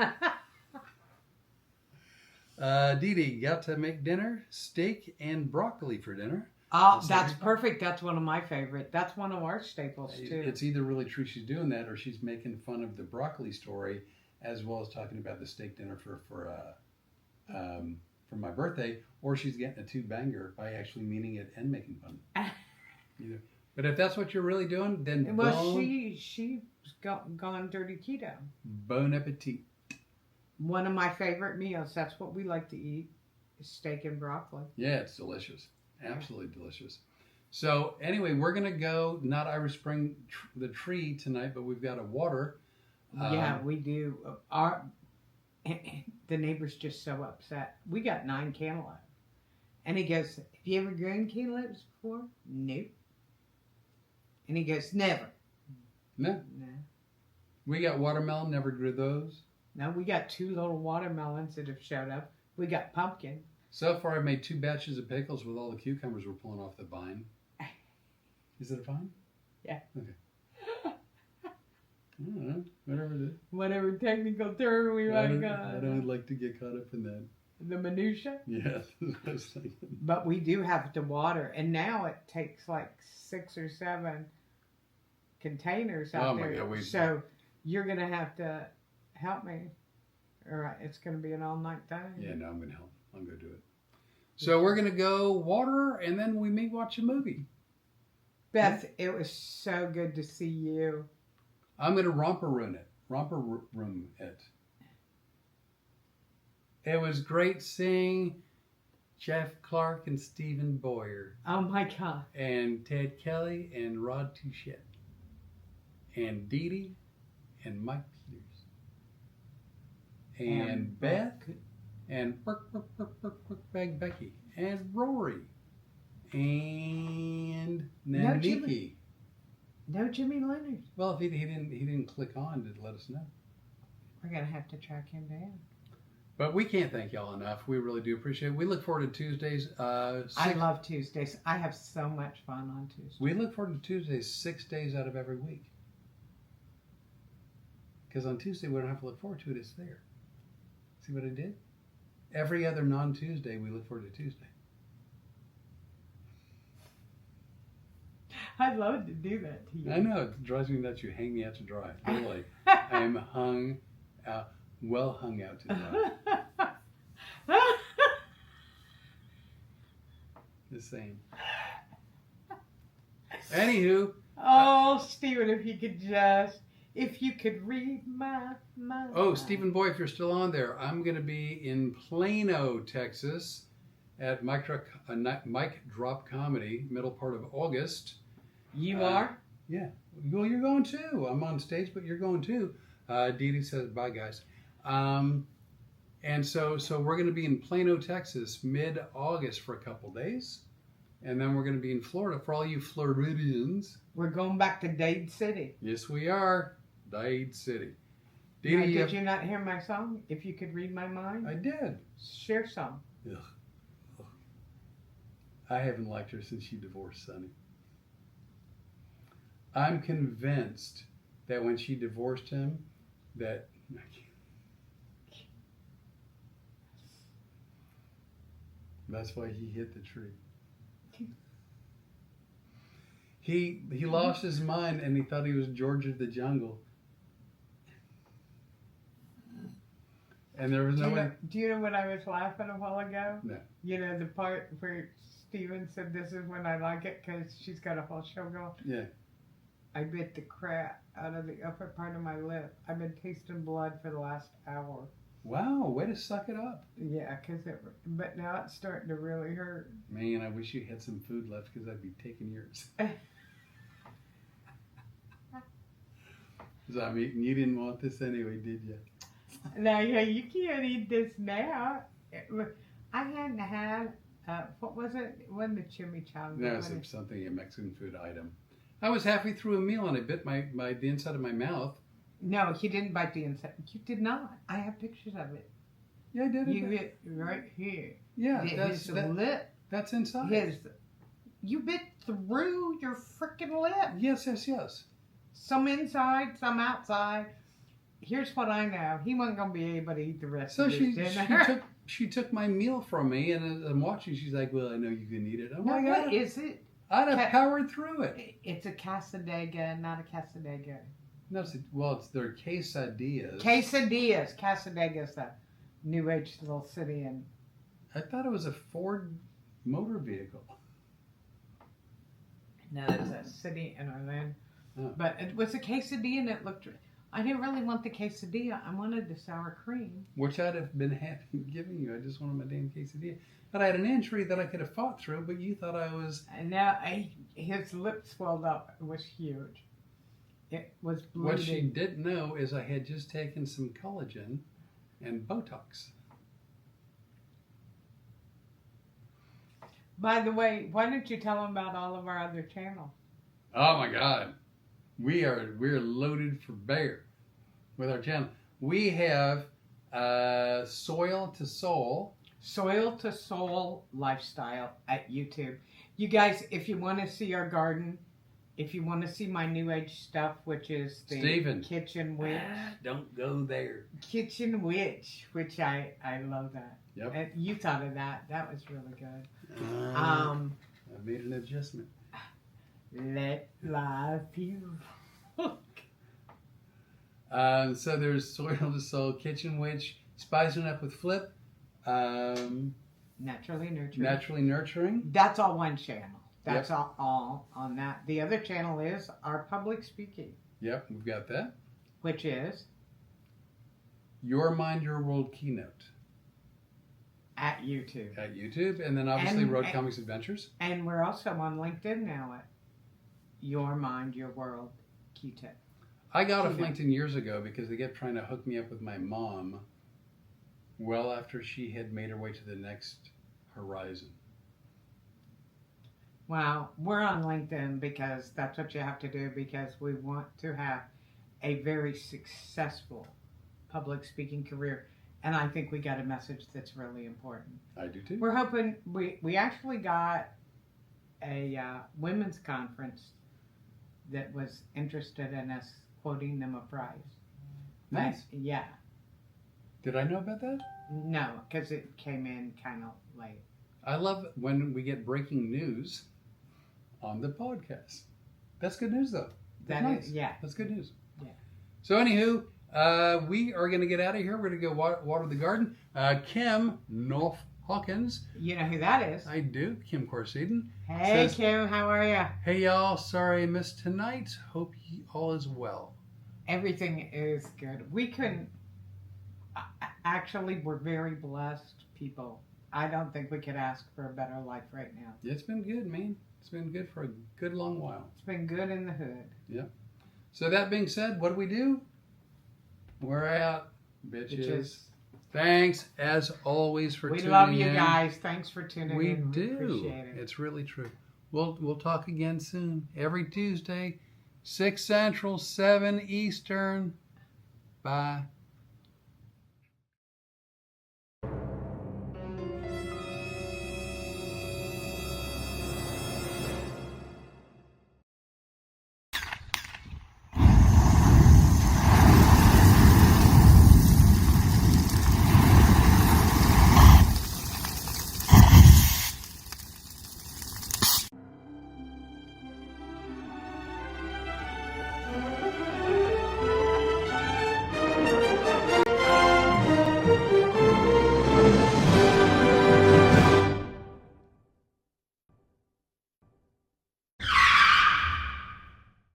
it. Dee Dee got to make dinner, steak and broccoli for dinner. Oh, that's perfect. That's one of my favorite. That's one of our staples too. It's either really true she's doing that, or she's making fun of the broccoli story, as well as talking about the steak dinner for my birthday, or she's getting a two-banger by actually meaning it and making fun. Either. But if that's what you're really doing, then she's gone dirty keto. Bon appetit. One of my favorite meals. That's what we like to eat: is steak and broccoli. Yeah, it's delicious. Absolutely delicious. So anyway, we're gonna go not Irish Spring the tree tonight, but we've got a water. Yeah, we do. The neighbor's just so upset. We got 9 cantaloupe, and he goes, "Have you ever grown cantaloupes before?" Nope. And he goes, "Never." No. We got watermelon. Never grew those. No, we got 2 little watermelons that have showed up. We got pumpkin. So far, I've made 2 batches of pickles with all the cucumbers we're pulling off the vine. Is it a vine? Yeah. Okay. I don't know. Whatever it is. Whatever technical term we want to go. I don't like to get caught up in that. The minutia? Yeah. That's what I was thinking. But we do have to water. And now it takes like 6 or 7 containers out there. Oh my God. So you're going to have to help me. All right. It's going to be an all-night thing. Yeah, no, I'm going to help. I'm going to do it. So we're going to go water, and then we may watch a movie. Beth, it was so good to see you. I'm going to romper room it. It was great seeing Jeff Clark and Stephen Boyer. Oh my God. And Ted Kelly and Rod Touchette. And Dee Dee and Mike Peters. and Beth, and Bag Becky, and Rory, and Nikki. No Jimmy Leonard. Well, if he didn't click on to let us know. We're gonna have to track him down. But we can't thank y'all enough. We really do appreciate it. We look forward to Tuesdays. I love Tuesdays. I have so much fun on Tuesdays. We look forward to Tuesdays 6 days out of every week. Because on Tuesday, we don't have to look forward to it. It's there. See what I did? Every other non-Tuesday, we look forward to Tuesday. I'd love to do that to you. I know. It drives me nuts. You hang me out to dry. Really. I am hung out, well hung out to dry. The same. Anywho. Oh, Stephen, if you could read my mind. Oh, Stephen Boy, if you're still on there, I'm going to be in Plano, Texas at Mike Drop Comedy, middle part of August. You are? Yeah. Well, you're going too. I'm on stage, but you're going too. Dee Dee says, bye, guys. And so we're going to be in Plano, Texas, mid-August for a couple days. And then we're going to be in Florida for all you Floridians. We're going back to Dade City. Yes, we are. Dade City. Dee Now, Dee, did you not hear my song? If you could read my mind? I did. Share some. Ugh. Ugh. I haven't liked her since she divorced Sonny. I'm convinced that when she divorced him, that that's why he hit the tree. He lost his mind and he thought he was George of the Jungle. And there was no way. Do you know what I was laughing a while ago? No. You know the part where Steven said, "This is when I like it," because she's got a whole show going. Yeah. I bit the crap out of the upper part of my lip. I've been tasting blood for the last hour. Wow, way to suck it up. Yeah, but now it's starting to really hurt. Man, I wish you had some food left because I'd be taking yours. So I'm eating. You didn't want this anyway, did you? Now, yeah, you can't eat this now. I hadn't had, what was it? It wasn't the chimichanga. No, it's something, a Mexican food item. I was halfway through a meal and I bit the inside of my mouth. No, he didn't bite the inside. You did not. I have pictures of it. Yeah, I did. You bit right here. Yeah, his lip. That's inside. You bit through your freaking lip. Yes. Some inside, some outside. Here's what I know. He wasn't going to be able to eat the rest of his dinner. She took my meal from me, and as I'm watching, she's like, well, I know you can eat it. Oh, my God. What is it? I'd have powered through it. It's a quesadilla, not a quesadilla. No, it's their quesadillas. Quesadillas. Quesadillas, the new age little city. And I thought it was a Ford motor vehicle. No, it's a city in Orlando. Oh. But it was a quesadilla, and it looked... I didn't really want the quesadilla. I wanted the sour cream. Which I'd have been happy giving you. I just wanted my damn quesadilla. But I had an injury that I could have fought through, but you thought I was... And now his lip swelled up. It was huge. It was bleeding. What she didn't know is I had just taken some collagen and Botox. By the way, why don't you tell them about all of our other channels? Oh my God. We're loaded for bear with our channel. We have Soil to Soul lifestyle at YouTube. You guys, if you want to see our garden, if you want to see my new age stuff, which is the kitchen witch. Don't go there. Kitchen witch, which I love that. Yep. And you thought of that. That was really good. I made an adjustment. Let life feel. So there's Soil to Soul, Kitchen Witch, Spicing Up with Flip. Naturally Nurturing. That's all one channel. That's all on that. The other channel is our public speaking. Yep, we've got that. Which is? Your Mind, Your World Keynote. At YouTube. And then obviously Road Comics Adventures. And we're also on LinkedIn now at Your Mind, Your World Keynote. I got off LinkedIn years ago because they kept trying to hook me up with my mom. well after she had made her way to the next horizon. Well, we're on LinkedIn because that's what you have to do, because we want to have a very successful public speaking career. And I think we got a message that's really important. I do too. We're hoping, we actually got a women's conference that was interested in us quoting them a prize. Nice. Yeah. Did I know about that? No, because it came in kind of late. I love when we get breaking news on the podcast. That's good news, though. That's nice. Yeah. That's good news. Yeah. So, anywho, we are going to get out of here. We're going to go water the garden. Kim North Hawkins. You know who that is? I do. Kim Corseiden. Hey, Kim, how are you? Hey, y'all. Sorry I missed tonight. Hope all is well. Everything is good. We couldn't. Actually, we're very blessed people. I don't think we could ask for a better life right now. It's been good, man. It's been good for a good long while. It's been good in the hood. Yeah. So that being said, what do? We're out, bitches. Thanks, as always, for tuning in. We love you guys. Thanks for tuning we in. Do. We appreciate it. It's really true. We'll talk again soon. Every Tuesday, 6 Central, 7 Eastern. Bye.